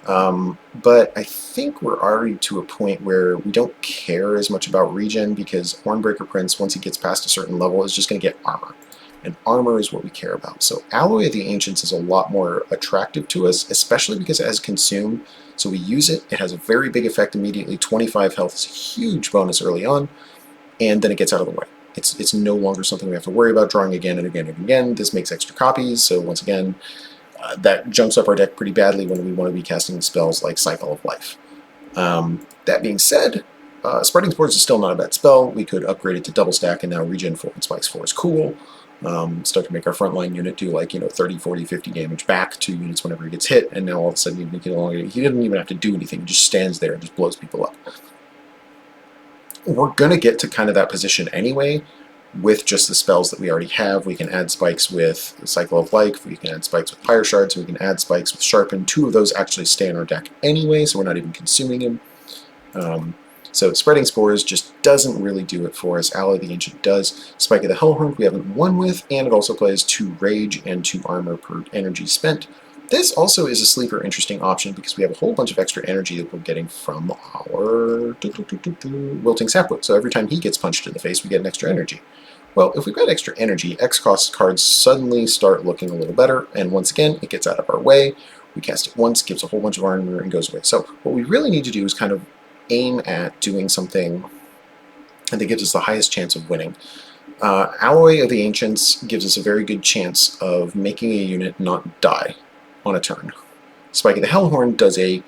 But I think we're already to a point where we don't care as much about regen because Hornbreaker Prince, once he gets past a certain level, is just going to get armor. And armor is what we care about. So Alloy of the Ancients is a lot more attractive to us, especially because it has Consume. So we use it, it has a very big effect immediately. 25 health is a huge bonus early on, and then it gets out of the way. It's no longer something we have to worry about drawing again and again and again. This makes extra copies, so once again, that jumps up our deck pretty badly when we want to be casting spells like Cycle of Life. That being said, Spreading Spores is still not a bad spell. We could upgrade it to double stack, and now Regen 4 and Spikes 4 is cool. Start to make our frontline unit do 30, 40, 50 damage back to units whenever he gets hit, and now all of a sudden he didn't even have to do anything. He just stands there and just blows people up. We're going to get to kind of that position anyway with just the spells that we already have. We can add spikes with Cycle of Life, we can add spikes with Fire Shards, we can add spikes with Sharpen. 2 of those actually stay in our deck anyway, so we're not even consuming them. So Spreading Spores just doesn't really do it for us. Alloy the Ancient does. Spike of the Hellhorn we haven't won with, and it also plays 2 Rage and 2 Armor per energy spent. This also is a sleeper interesting option because we have a whole bunch of extra energy that we're getting from our Wilting Sapwood. So every time he gets punched in the face, we get an extra energy. Well, if we've got extra energy, X-cost cards suddenly start looking a little better, and once again, it gets out of our way. We cast it once, gives a whole bunch of armor, and goes away. So what we really need to do is kind of aim at doing something that gives us the highest chance of winning. Alloy of the Ancients gives us a very good chance of making a unit not die on a turn. Spike of the Hellhorn does a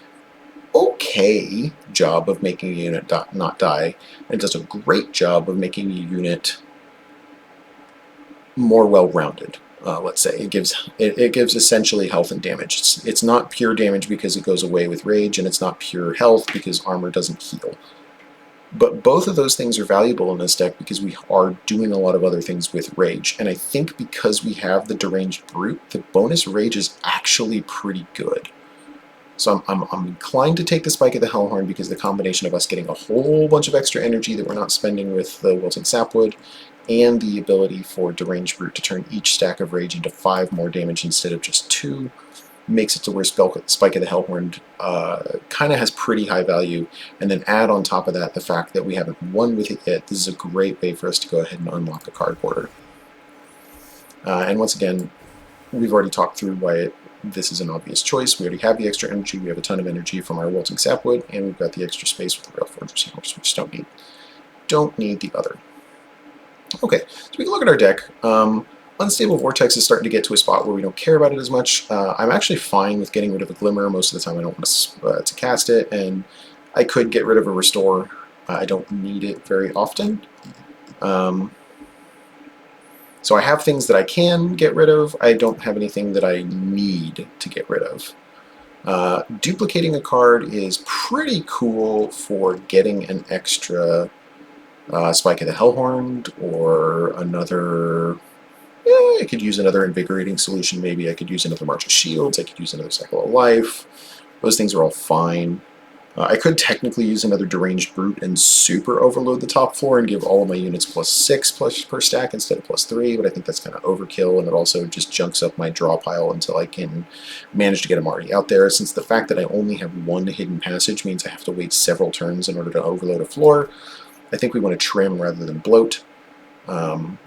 okay job of making a unit not die, and does a great job of making a unit more well-rounded. Let's say it gives essentially health and damage. It's not pure damage because it goes away with rage, and it's not pure health because armor doesn't heal. But both of those things are valuable in this deck because we are doing a lot of other things with rage. And I think because we have the Deranged Brute, the bonus rage is actually pretty good. So I'm inclined to take the Spike of the Hellhorn because the combination of us getting a whole bunch of extra energy that we're not spending with the Wilting Sapwood, and the ability for Deranged Brute to turn each stack of Rage into 5 more damage instead of just 2, makes it to where Spike of the Hellhorn kind of has pretty high value. And then add on top of that the fact that we haven't won with it yet. This is a great way for us to go ahead and unlock a card border. And once again, we've already talked through why this is an obvious choice. We already have the extra energy, we have a ton of energy from our Wilting Sapwood, and we've got the extra space with the Rail Fortress Hammers, which don't need the other. Okay, so we can look at our deck. Unstable Vortex is starting to get to a spot where we don't care about it as much. I'm actually fine with getting rid of a Glimmer. Most of the time I don't want to cast it, and I could get rid of a Restore. I don't need it very often. So I have things that I can get rid of. I don't have anything that I need to get rid of. Duplicating a card is pretty cool for getting an extra Spike of the Hellhorn, or another... I could use another Invigorating Solution maybe. I could use another March of Shields. I could use another Cycle of Life. Those things are all fine. I could technically use another Deranged Brute and super overload the top floor and give all of my units +6 per stack instead of +3, but I think that's kind of overkill, and it also just junks up my draw pile until I can manage to get them already out there. Since the fact that I only have one hidden passage means I have to wait several turns in order to overload a floor, I think we want to trim rather than bloat.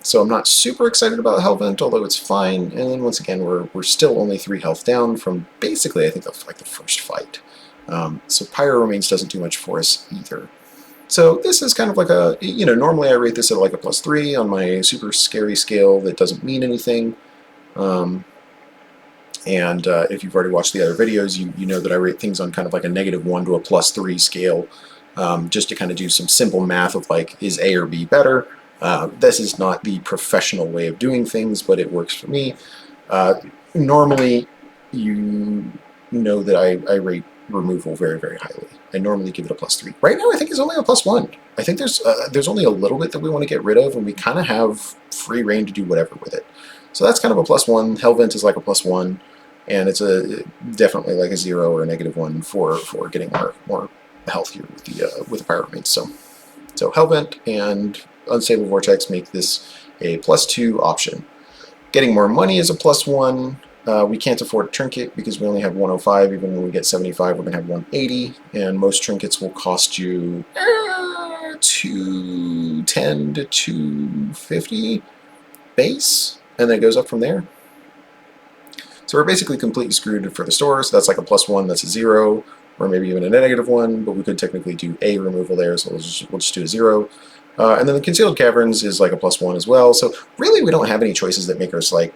So I'm not super excited about Hellvent, although it's fine. And then once again, we're still only 3 health down from basically, I think, the first fight. So Pyro Remains doesn't do much for us either. So this is kind of like a, normally I rate this at like a +3 on my super scary scale that doesn't mean anything. If you've already watched the other videos, you know that I rate things on kind of like a -1 to a +3 scale, just to kind of do some simple math of like, is A or B better? This is not the professional way of doing things, but it works for me. Normally, you know that I rate removal very, very highly. I normally give it a +3. Right now, I think it's only a +1. I think there's only a little bit that we want to get rid of, and we kind of have free reign to do whatever with it. So that's kind of a +1. Hellvent is like a +1, and it's definitely like a 0 or a -1 for getting more health here with the Pyro Remains. So Hellvent and Unstable Vortex make this a +2 option. Getting more money is a +1. We can't afford a trinket because we only have 105. Even when we get 75, we're going to have 180. And most trinkets will cost you 210 to 250 base, and then it goes up from there. So we're basically completely screwed for the store. So that's like a +1, that's a 0, or maybe even a -1, but we could technically do a removal there, so we'll just do a 0. And then the Concealed Caverns is like a +1 as well. So really we don't have any choices that make us like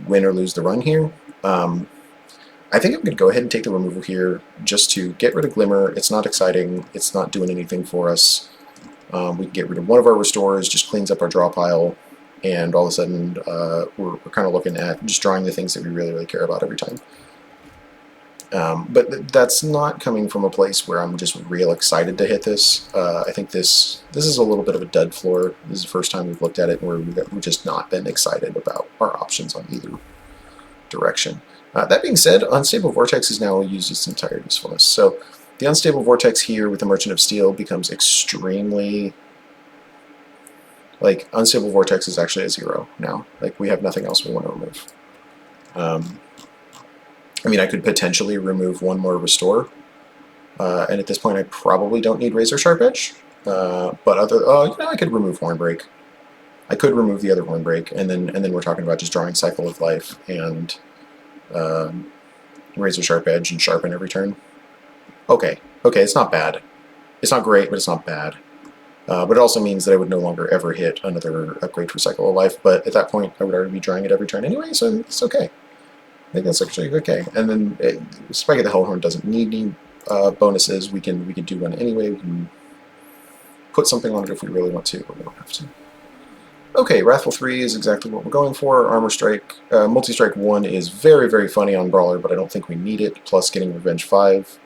win or lose the run here. I think I'm going to go ahead and take the removal here just to get rid of Glimmer. It's not exciting. It's not doing anything for us. We can get rid of one of our Restores, just cleans up our draw pile, and all of a sudden we're kind of looking at just drawing the things that we really, really care about every time. But that's not coming from a place where I'm just real excited to hit this. I think this is a little bit of a dud floor. This is the first time we've looked at it where we've just not been excited about our options on either direction. That being said, Unstable Vortex is now used its entire usefulness. So the Unstable Vortex here with the Merchant of Steel becomes extremely... Like, Unstable Vortex is actually a 0 now. Like, we have nothing else we want to remove. I mean, I could potentially remove one more Restore, and at this point I probably don't need Razor Sharp Edge, but I could remove Hornbreak. I could remove the other Hornbreak, and then we're talking about just drawing Cycle of Life and Razor Sharp Edge and Sharpen every turn. Okay, it's not bad. It's not great, but it's not bad. But it also means that I would no longer ever hit another upgrade for Cycle of Life, but at that point I would already be drawing it every turn anyway, so it's okay. I think that's actually okay. And then Spike of the Hellhorn doesn't need any bonuses. We can do one anyway. We can put something on it if we really want to, but we don't have to. Okay, Wrathful 3 is exactly what we're going for. Armor Strike, Multi-Strike 1 is very, very funny on Brawler, but I don't think we need it. Plus getting Rage 5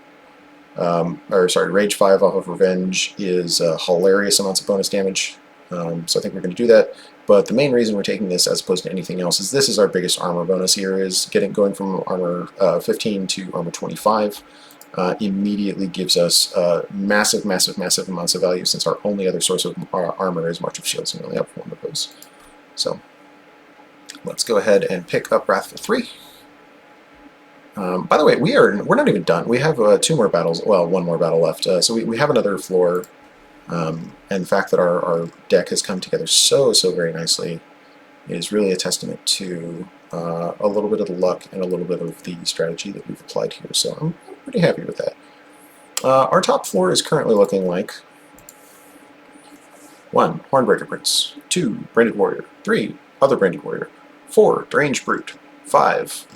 off of Revenge is hilarious amounts of bonus damage. So I think we're going to do that. But the main reason we're taking this as opposed to anything else is this is our biggest armor bonus here, is going from armor 15 to armor 25. Immediately gives us massive, massive, massive amounts of value, since our only other source of armor is March of Shields, and we only have one of those. So let's go ahead and pick up Wrathful 3. By the way, we're not even done. We have 2 more battles, well, 1 more battle left. So we have another floor, and the fact that our deck has come together so very nicely is really a testament to a little bit of the luck and a little bit of the strategy that we've applied here. So I'm pretty happy with that. Our top floor is currently looking like 1. Hornbreaker Prince, 2. Branded Warrior, 3. Other Branded Warrior, 4. Deranged Brute, 5.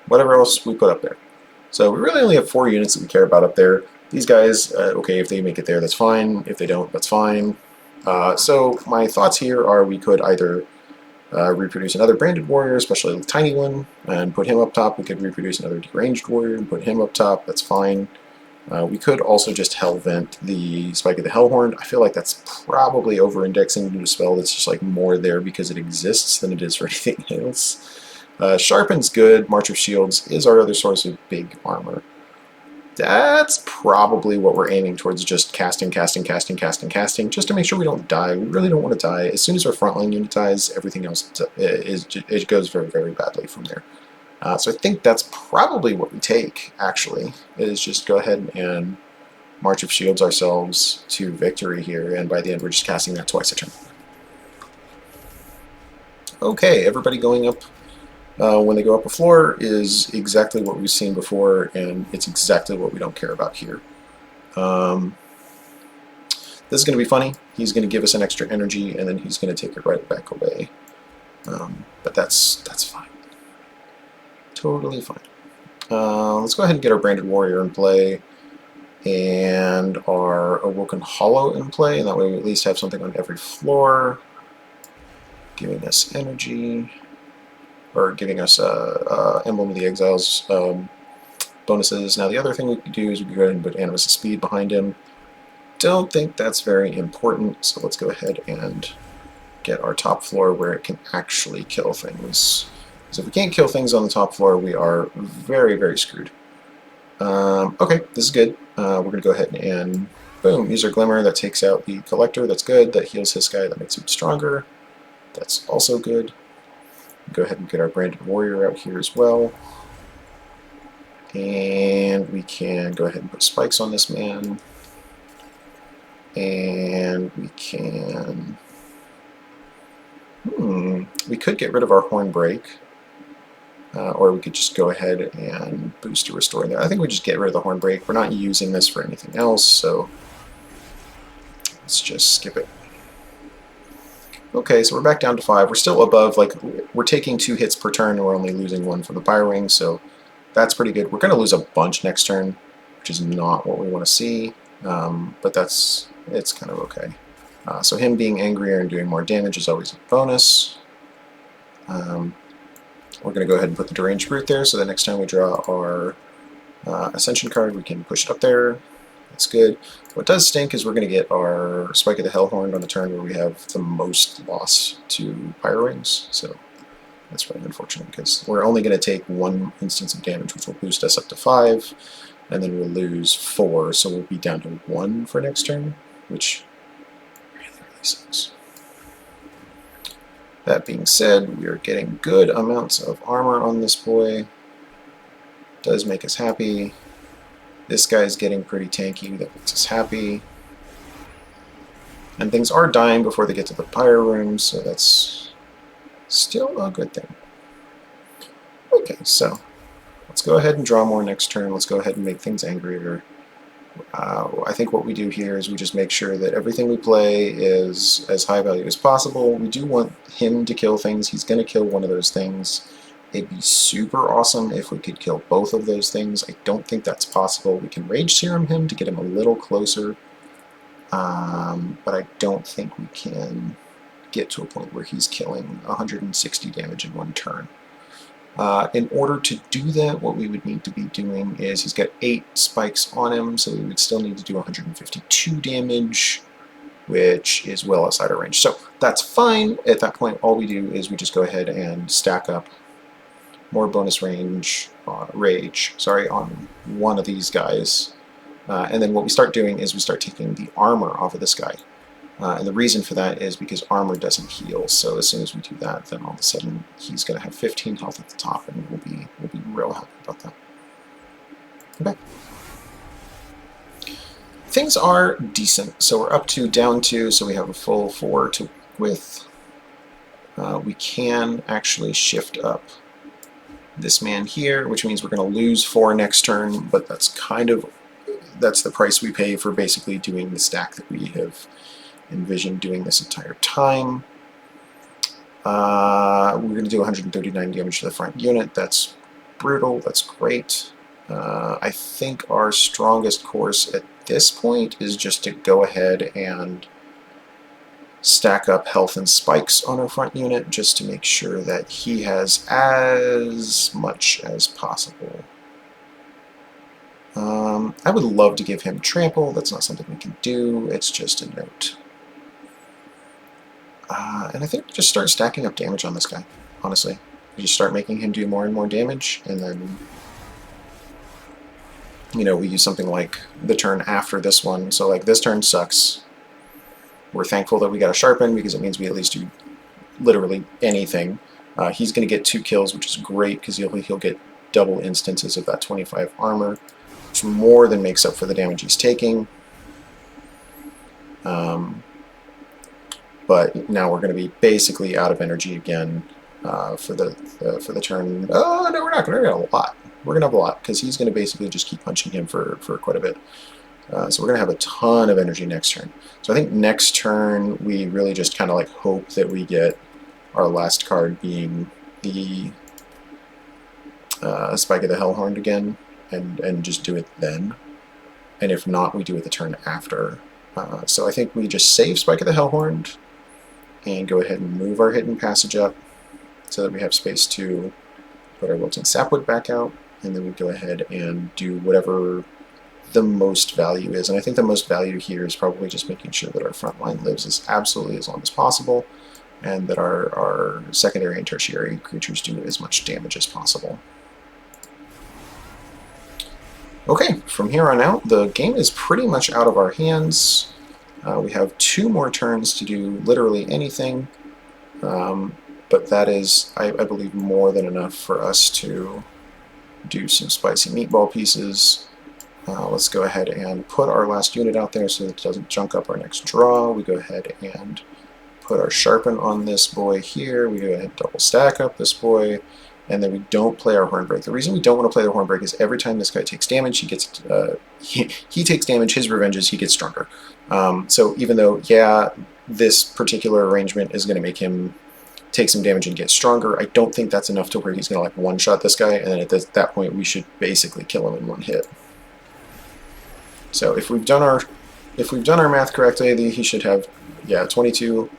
Whatever else we put up there. So we really only have 4 units that we care about up there. These guys, okay, if they make it there, that's fine. If they don't, that's fine. So my thoughts here are we could either reproduce another Branded Warrior, especially a tiny one, and put him up top. We could reproduce another Deranged Warrior and put him up top. That's fine. We could also just Hellvent the Spike of the Hellhorn. I feel like that's probably over-indexing into a spell that's just like more there because it exists than it is for anything else. Sharpen's good. March of Shields is our other source of big armor. That's probably what we're aiming towards, just casting, just to make sure we don't die. We really don't want to die. As soon as our frontline unit dies, everything else it goes very badly from there. So I think that's probably what we take, actually, is just go ahead and March of Shields ourselves to victory here, and by the end we're just casting that twice a turn. Okay, everybody going up when they go up a floor is exactly what we've seen before, and it's exactly what we don't care about here. This is going to be funny. He's going to give us an extra energy, and then he's going to take it right back away. But that's fine. Totally fine. Let's go ahead and get our Branded Warrior in play, and our Awoken Hollow in play, and that way we at least have something on every floor, giving us energy, or giving us Emblem of the Exiles bonuses. Now the other thing we could do is we could go ahead and put Animus of Speed behind him. Don't think that's very important, so let's go ahead and get our top floor where it can actually kill things. So if we can't kill things on the top floor, we are very screwed. Okay, this is good. We're going to go ahead and boom, use our Glimmer. That takes out the Collector. That's good. That heals his guy. That makes him stronger. That's also good. Go ahead and get our Branded Warrior out here as well. And we can go ahead and put spikes on this man. And we can... we could get rid of our Horn Break. Or we could just go ahead and boost to restore there. I think we just get rid of the Horn Break. We're not using this for anything else, so let's just skip it. Okay, so we're back down to 5. We're still above, like, we're taking 2 hits per turn, and we're only losing 1 from the Fire Wing, so that's pretty good. We're going to lose a bunch next turn, which is not what we want to see, but it's kind of okay. So him being angrier and doing more damage is always a bonus. We're going to go ahead and put the Deranged Brute there, so that next time we draw our Ascension card, we can push it up there. That's good. What does stink is we're going to get our Spike of the Hellhorn on the turn where we have the most loss to Pyro Wings, so that's really unfortunate because we're only going to take 1 instance of damage, which will boost us up to 5, and then we'll lose 4, so we'll be down to 1 for next turn, which really sucks. That being said, we are getting good amounts of armor on this boy. Does make us happy. This guy's getting pretty tanky. That makes us happy. And things are dying before they get to the Pyro Room, so that's still a good thing. Okay, so let's go ahead and draw more next turn. Let's go ahead and make things angrier. I think what we do here is we just make sure that everything we play is as high value as possible. We do want him to kill things. He's going to kill one of those things. It'd be super awesome if we could kill both of those things. I don't think that's possible. We can Rage Serum him to get him a little closer, but I don't think we can get to a point where he's killing 160 damage in 1 turn. In order to do that, what we would need to be doing is he's got 8 spikes on him, so we would still need to do 152 damage. which is well outside our range. So that's fine. At that point, all we do is we just go ahead and stack up more bonus rage on one of these guys. And then what we start doing is we start taking the armor off of this guy. And the reason for that is because armor doesn't heal. So as soon as we do that, then all of a sudden he's going to have 15 health at the top, and we'll be real happy about that. Okay. Things are decent. So we're up to down 2, so we have a full 4 to with. We can actually shift up this man here, which means we're going to lose 4 next turn, but that's the price we pay for basically doing the stack that we have envisioned doing this entire time. We're going to do 139 damage to the front unit. That's brutal. That's great. I think our strongest course at this point is just to go ahead and stack up health and spikes on our front unit just to make sure that he has as much as possible. I would love to give him trample. That's not something we can do. It's just a note. And I think just start stacking up damage on this guy, honestly. You just start making him do more and more damage, and then, you know, we use something like the turn after this one. So like this turn sucks. We're thankful that we got a sharpen because it means we at least do literally anything. He's going to get 2 kills, which is great because he'll get double instances of that 25 armor, which more than makes up for the damage he's taking. But now we're going to be basically out of energy again for the turn. Oh no, we're not going to have a lot. We're going to have a lot because he's going to basically just keep punching him for quite a bit. So we're going to have a ton of energy next turn. So I think next turn we really just kind of like hope that we get our last card being the Spike of the Hellhorn again, and just do it then. And if not, we do it the turn after. So I think we just save Spike of the Hellhorn and go ahead and move our hidden passage up so that we have space to put our wilting sapwood back out, and then we go ahead and do whatever the most value is. And I think the most value here is probably just making sure that our front line lives as absolutely as long as possible, and that our secondary and tertiary creatures do as much damage as possible. Okay, from here on out, the game is pretty much out of our hands. We have 2 more turns to do literally anything, but that is, I believe, more than enough for us to do some spicy meatball pieces. Let's go ahead and put our last unit out there so that it doesn't junk up our next draw. We go ahead and put our sharpen on this boy here. We go ahead and double stack up this boy, and then we don't play our Hornbreak. The reason we don't want to play the Hornbreak is every time this guy takes damage, he gets he takes damage. His revenge is he gets stronger. So even though, yeah, this particular arrangement is going to make him take some damage and get stronger, I don't think that's enough to where he's going to like one-shot this guy, and then at that point we should basically kill him in 1 hit. So if we've done our math correctly, he should have 22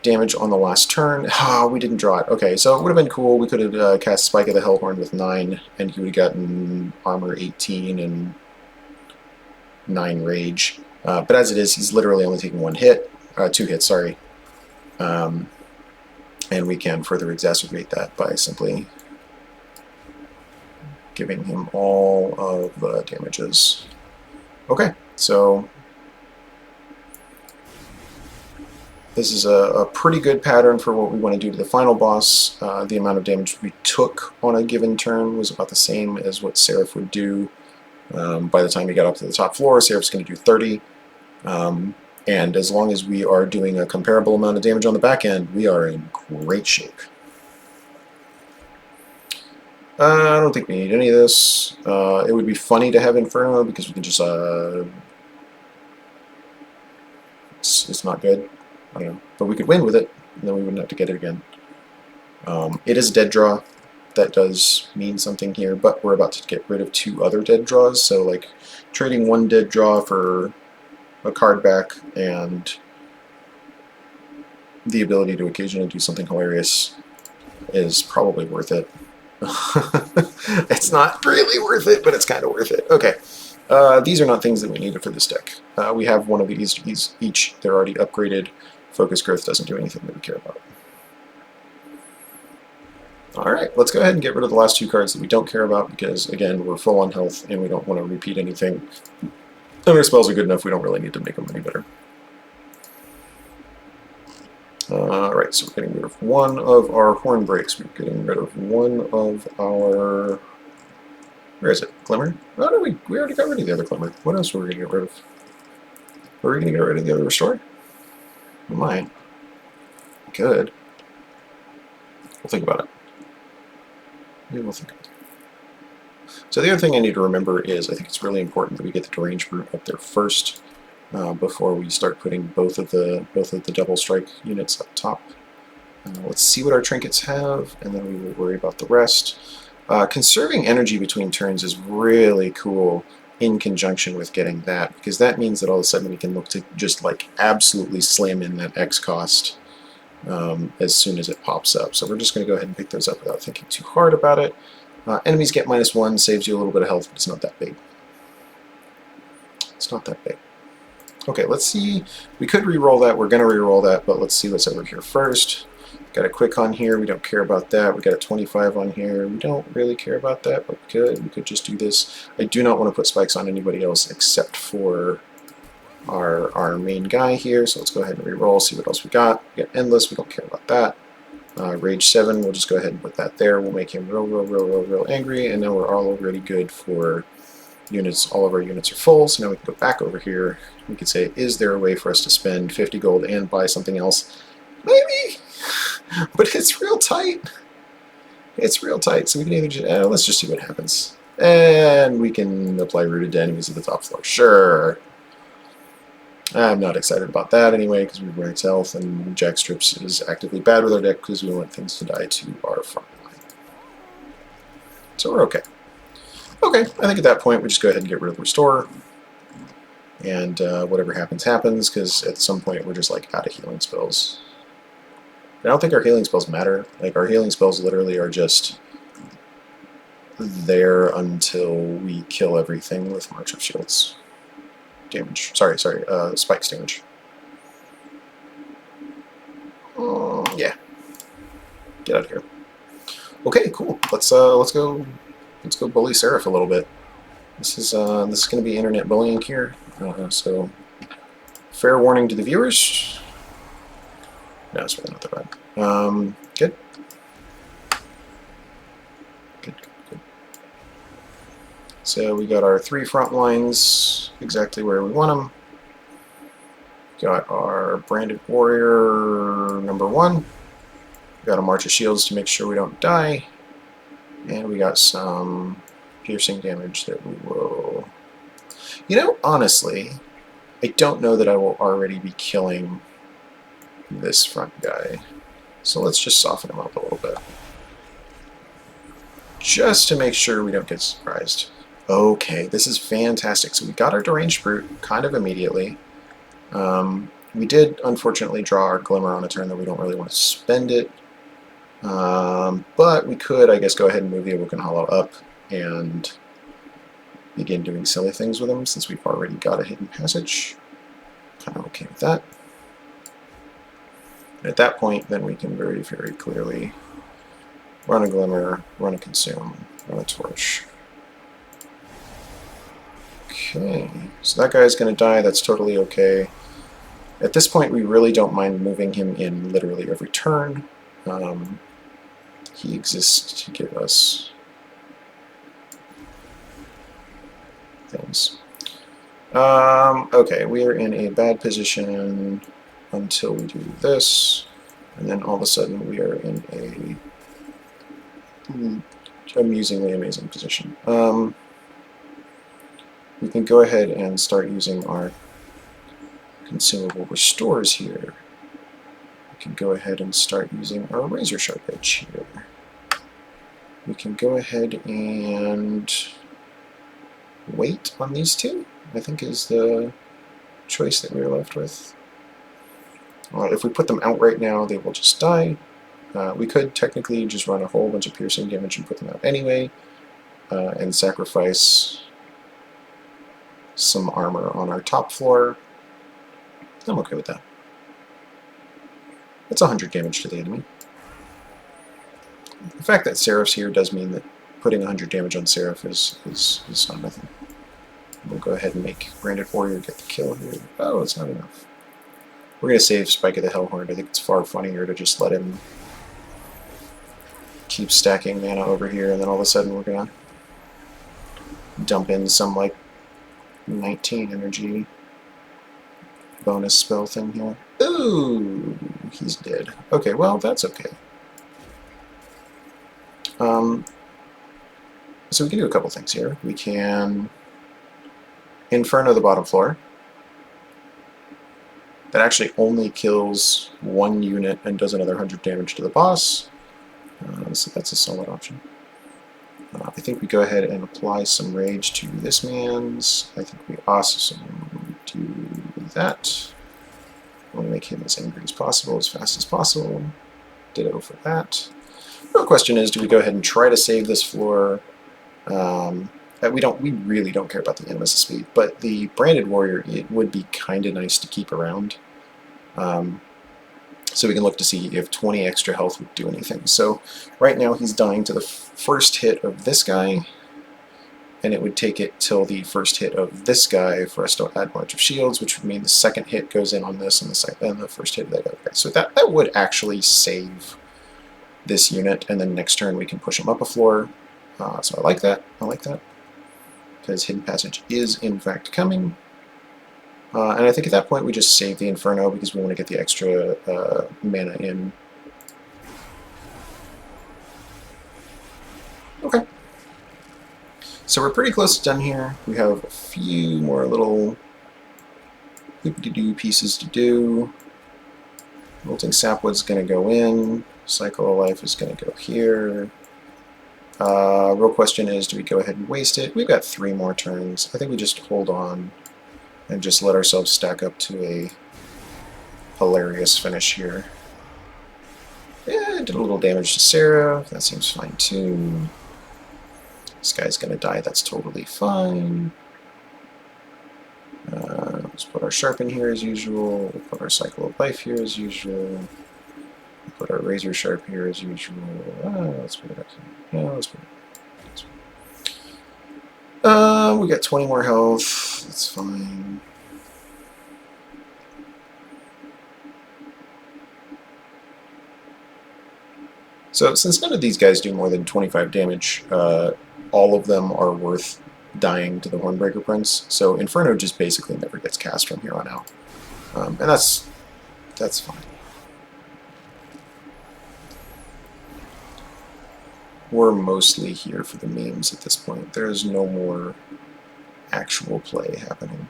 damage on the last turn. We didn't draw it. Okay, so it would have been cool. We could have cast Spike of the Hellhorn with 9, and he would have gotten armor 18 and 9 rage. But as it is, he's literally only taking 2 hits, sorry. And we can further exacerbate that by simply giving him all of the damages. Okay, so this is a pretty good pattern for what we want to do to the final boss. The amount of damage we took on a given turn was about the same as what Seraph would do. By the time he got up to the top floor, Seraph's going to do 30. And as long as we are doing a comparable amount of damage on the back end, we are in great shape. I don't think we need any of this. It would be funny to have Inferno because we can just... it's not good. I don't know. But we could win with it, and then we wouldn't have to get it again. It is a dead draw. That does mean something here, but we're about to get rid of 2 other dead draws, so like trading 1 dead draw for a card back and the ability to occasionally do something hilarious is probably worth it. It's not really worth it, but it's kind of worth it. Okay, These are not things that we needed for this deck. We have one of these each. They're already upgraded. Focus growth doesn't do anything that we care about. Alright, let's go ahead and get rid of the last two cards that we don't care about because, again, we're full on health and we don't want to repeat anything. And our spells are good enough, we don't really need to make them any better. Alright, so we're getting rid of one of our horn breaks. We're getting rid of one of our... Where is it? Glimmer? Oh no, we already got rid of the other Glimmer. What else were we going to get rid of? Were we going to get rid of the other Restore? We might. Good. We'll think about it. Maybe we'll think about it. So the other thing I need to remember is I think it's really important that we get the Deranged Brute up there first before we start putting both of the double strike units up top. Let's see what our trinkets have, and then we will worry about the rest. Conserving energy between turns is really cool in conjunction with getting that, because that means that all of a sudden we can look to just like absolutely slam in that X cost as soon as it pops up. So we're just going to go ahead and pick those up without thinking too hard about it. Enemies get -1, saves you a little bit of health, but it's not that big. It's not that big. Okay, let's see. We could re-roll that. We're going to re-roll that, but let's see what's over here first. Got a quick on here. We don't care about that. We got a 25 on here. We don't really care about that, but we could just do this. I do not want to put spikes on anybody else except for our main guy here. So let's go ahead and re-roll, see what else we got. We got Endless. We don't care about that. Rage 7, we'll just go ahead and put that there. We'll make him real angry, and now we're all already good for units. All of our units are full, so now we can go back over here. We could say, is there a way for us to spend 50 gold and buy something else? Maybe! But it's real tight. It's real tight, so we can either just, let's just see what happens. And we can apply Rooted to enemies at the top floor. Sure. I'm not excited about that anyway, because we max health, and Jack Strips is actively bad with our deck because we want things to die to our front line. So we're okay. Okay, I think at that point we just go ahead and get rid of the Restore, and whatever happens, happens, because at some point we're just like out of healing spells. I don't think our healing spells matter. Like, our healing spells literally are just there until we kill everything with March of Shields. Damage. Sorry, spikes damage. Yeah. Get out of here. Okay, cool. Let's go bully Seraph a little bit. This is going to be internet bullying here. So fair warning to the viewers. No, it's really not that bad. Good. Good. So we got our 3 front lines exactly where we want them. Got our Branded Warrior #1. Got a March of Shields to make sure we don't die. And we got some piercing damage that we will... You know, honestly, I don't know that I will already be killing this front guy. So let's just soften him up a little bit. Just to make sure we don't get surprised. Okay, this is fantastic. So we got our Deranged Brute kind of immediately. We did, unfortunately, draw our Glimmer on a turn that we don't really want to spend it. But we could, I guess, go ahead and move the Awoken Hollow up and begin doing silly things with him since we've already got a Hidden Passage. Kind of okay with that. And at that point, then we can very, very clearly run a Glimmer, run a Consume, run a Torch. Okay, so that guy's going to die. That's totally okay. At this point, we really don't mind moving him in literally every turn. He exists to give us things. Okay, we are in a bad position until we do this, and then all of a sudden we are in a amusingly amazing position. We can go ahead and start using our consumable restores here. We can go ahead and start using our Razor Sharp Edge here. We can go ahead and wait on these two, I think is the choice that we're left with. If we put them out right now, they will just die. We could technically just run a whole bunch of piercing damage and put them out anyway, and sacrifice some armor on our top floor. I'm okay with that. It's 100 damage to the enemy. The fact that Seraph's here does mean that putting 100 damage on Seraph is not nothing. We'll go ahead and make Branded Warrior get the kill here. Oh, it's not enough. We're going to save Spike of the Hellhorn. I think it's far funnier to just let him keep stacking mana over here, and then all of a sudden we're going to dump in some, like, 19 energy bonus spell thing here. Ooh, he's dead. Okay, well, that's okay. So we can do a couple things here. We can Inferno the bottom floor. That actually only kills one unit and does another 100 damage to the boss. So that's a solid option. I think we go ahead and apply some rage to this man's. I think we also do that. I want to make him as angry as possible, as fast as possible. Ditto for that. The real question is, do we go ahead and try to save this floor? We really don't care about the Nemesis speed, but the Branded Warrior, it would be kind of nice to keep around. So we can look to see if 20 extra health would do anything. So right now he's dying to the first hit of this guy, and it would take it till the first hit of this guy for us to add March of Shields, which would mean the second hit goes in on this and the first hit of that other guy. So that would actually save this unit, and then next turn we can push him up a floor. So I like that. I like that. Because Hidden Passage is in fact coming. And I think at that point we just save the Inferno because we want to get the extra mana in. Okay. So we're pretty close to done here. We have a few more little hoop-de-doo pieces to do. Molting Sapwood's going to go in. Cycle of Life is going to go here. Real question is, do we go ahead and waste it? We've got 3 more turns. I think we just hold on and just let ourselves stack up to a hilarious finish here. Yeah, did a little damage to Sarah. That seems fine too. This guy's going to die. That's totally fine. Let's put our Sharpen here as usual. We'll put our Cycle of Life here as usual. We'll put our Razor Sharp here as usual. Let's put it back here. Yeah, let's put it. We got 20 more health. That's fine. So since none of these guys do more than 25 damage, all of them are worth dying to the Hornbreaker Prince. So Inferno just basically never gets cast from here on out. And that's fine. We're mostly here for the memes at this point. There's no more actual play happening.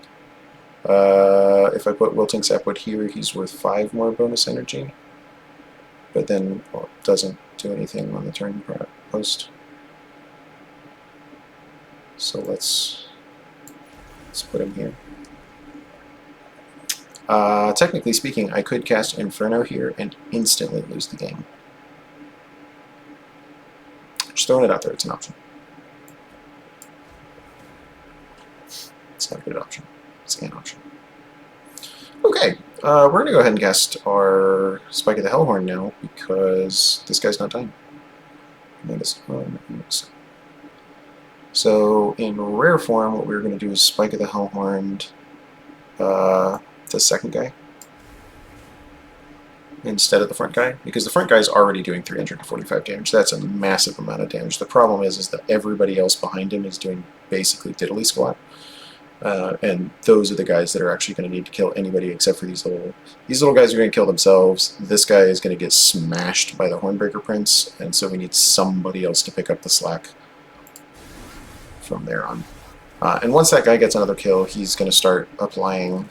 If I put Wilting Sapwood here, he's worth 5 more bonus energy. But then doesn't do anything on the turn post. So let's put him here. Technically speaking, I could cast Inferno here and instantly lose the game. Just throwing it out there, it's an option. It's not a good option. It's an option. Okay, we're going to go ahead and cast our Spike of the Hellhorn now because this guy's not dying. So in rare form, what we're going to do is Spike of the Hellhorn the second guy instead of the front guy, because the front guy is already doing 345 damage. That's a massive amount of damage. The problem is that everybody else behind him is doing basically diddly squat. And those are the guys that are actually going to need to kill anybody except for these little guys are going to kill themselves. This guy is going to get smashed by the Hornbreaker Prince, and so we need somebody else to pick up the slack from there on. And once that guy gets another kill, he's going to start applying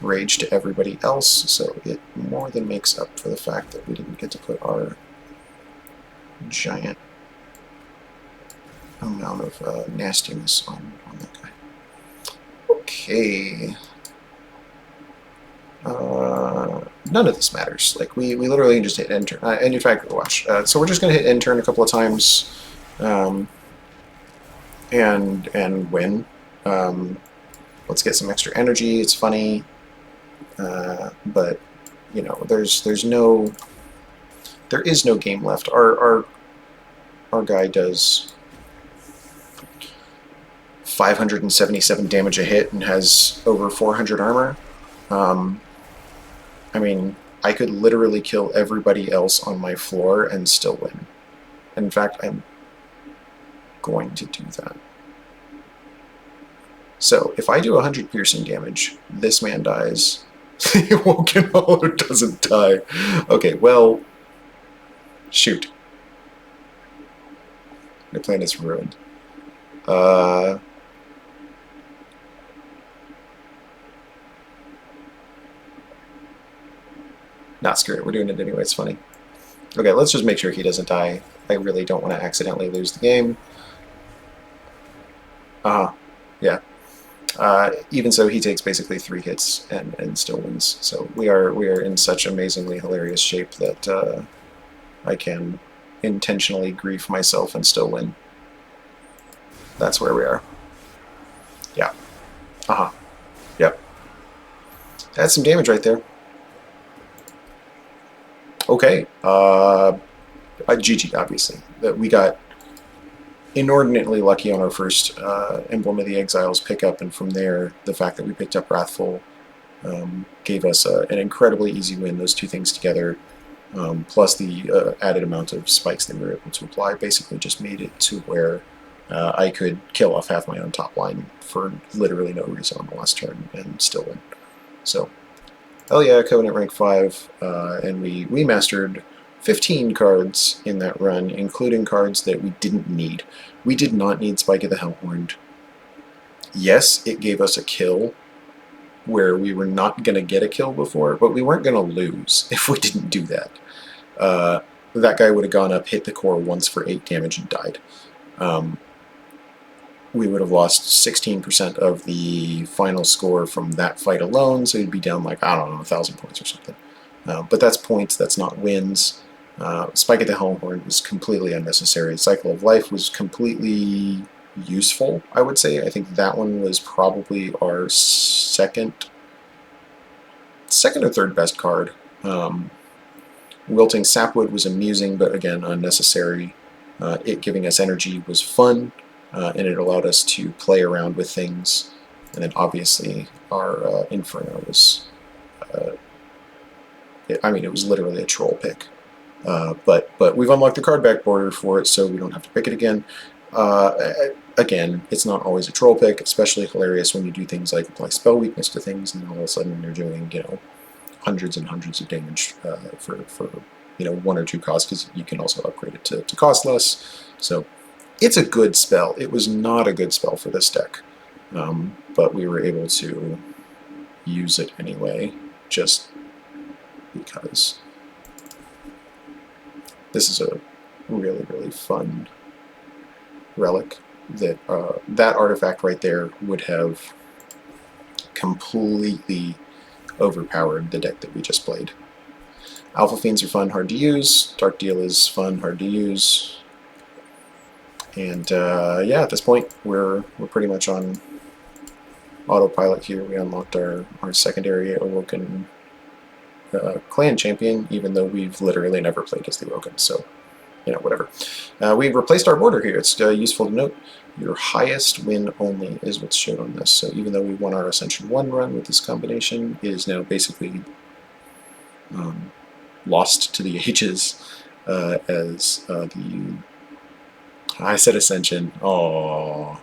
rage to everybody else, so it more than makes up for the fact that we didn't get to put our giant amount of nastiness on that guy. Okay. None of this matters. Like, we literally just hit enter. And in fact, watch. So we're just going to hit enter a couple of times and win. Let's get some extra energy. It's funny, but you know, there is no game left. Our guy does 577 damage a hit and has over 400 armor. I mean, I could literally kill everybody else on my floor and still win. In fact, I'm going to do that. So if I do 100 piercing damage, this man dies. The Awoken Hollow doesn't die. Okay, well, shoot. My plan is ruined. Not screw it. We're doing it anyway. It's funny. Okay, let's just make sure he doesn't die. I really don't want to accidentally lose the game. Yeah. Even so, he takes basically 3 hits and still wins. So we are in such amazingly hilarious shape that I can intentionally grief myself and still win. That's where we are. Yeah. Yep. That's some damage right there. Okay. GG, obviously. We got inordinately lucky on our first Emblem of the Exiles pickup, and from there, the fact that we picked up Wrathful gave us an incredibly easy win. Those two things together, plus the added amount of spikes that we were able to apply, basically just made it to where I could kill off half my own top line for literally no reason on the last turn and still win. So, hell yeah, Covenant rank 5, and we mastered 15 cards in that run, including cards that we didn't need. We did not need Spike of the Hellhorn. Yes, it gave us a kill where we were not going to get a kill before, but we weren't going to lose if we didn't do that. That guy would have gone up, hit the core once for 8 damage, and died. We would have lost 16% of the final score from that fight alone, so he'd be down like, I don't know, 1,000 points or something. But that's points, that's not wins. Spike at the Hellhorn was completely unnecessary. Cycle of Life was completely useful, I would say. I think that one was probably our second or third best card. Wilting Sapwood was amusing, but again, unnecessary. It giving us energy was fun, and it allowed us to play around with things. And then obviously our Inferno was, it was literally a troll pick. But we've unlocked the card back border for it, so we don't have to pick it again. Again, it's not always a troll pick, especially hilarious when you do things like apply spell weakness to things, and all of a sudden you're doing, hundreds and hundreds of damage for 1 or 2 costs, because you can also upgrade it to cost less. So it's a good spell. It was not a good spell for this deck, but we were able to use it anyway, just because. This is a really, really fun relic that that artifact right there would have completely overpowered the deck that we just played. Alpha Fiends are fun, hard to use. Dark Deal is fun, hard to use. And yeah, at this point, we're pretty much on autopilot here. We unlocked our secondary Awoken clan champion, even though we've literally never played as the Awoken, so whatever. We've replaced our border here. It's useful to note your highest win only is what's shown on this. So even though we won our Ascension 1 run with this combination, it is now basically lost to the ages as the... I said Ascension. Oh,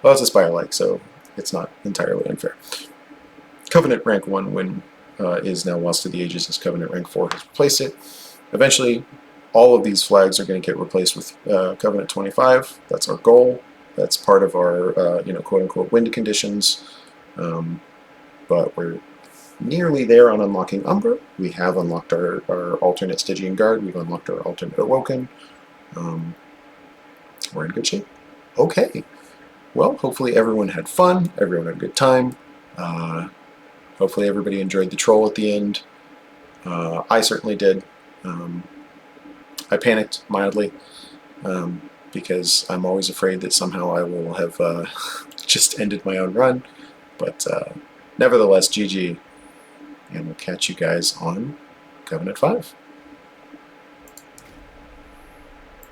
well, it's a Spire-like, so it's not entirely unfair. Covenant rank 1 win is now lost to the ages as Covenant rank 4 has replaced it. Eventually, all of these flags are going to get replaced with Covenant 25. That's our goal. That's part of our, quote-unquote win conditions. But we're nearly there on unlocking Umbra. We have unlocked our alternate Stygian Guard. We've unlocked our alternate Awoken. We're in good shape. Okay. Well, hopefully everyone had fun. Everyone had a good time. Hopefully everybody enjoyed the troll at the end. I certainly did. I panicked mildly because I'm always afraid that somehow I will have just ended my own run. But nevertheless, GG, and we'll catch you guys on Covenant 5.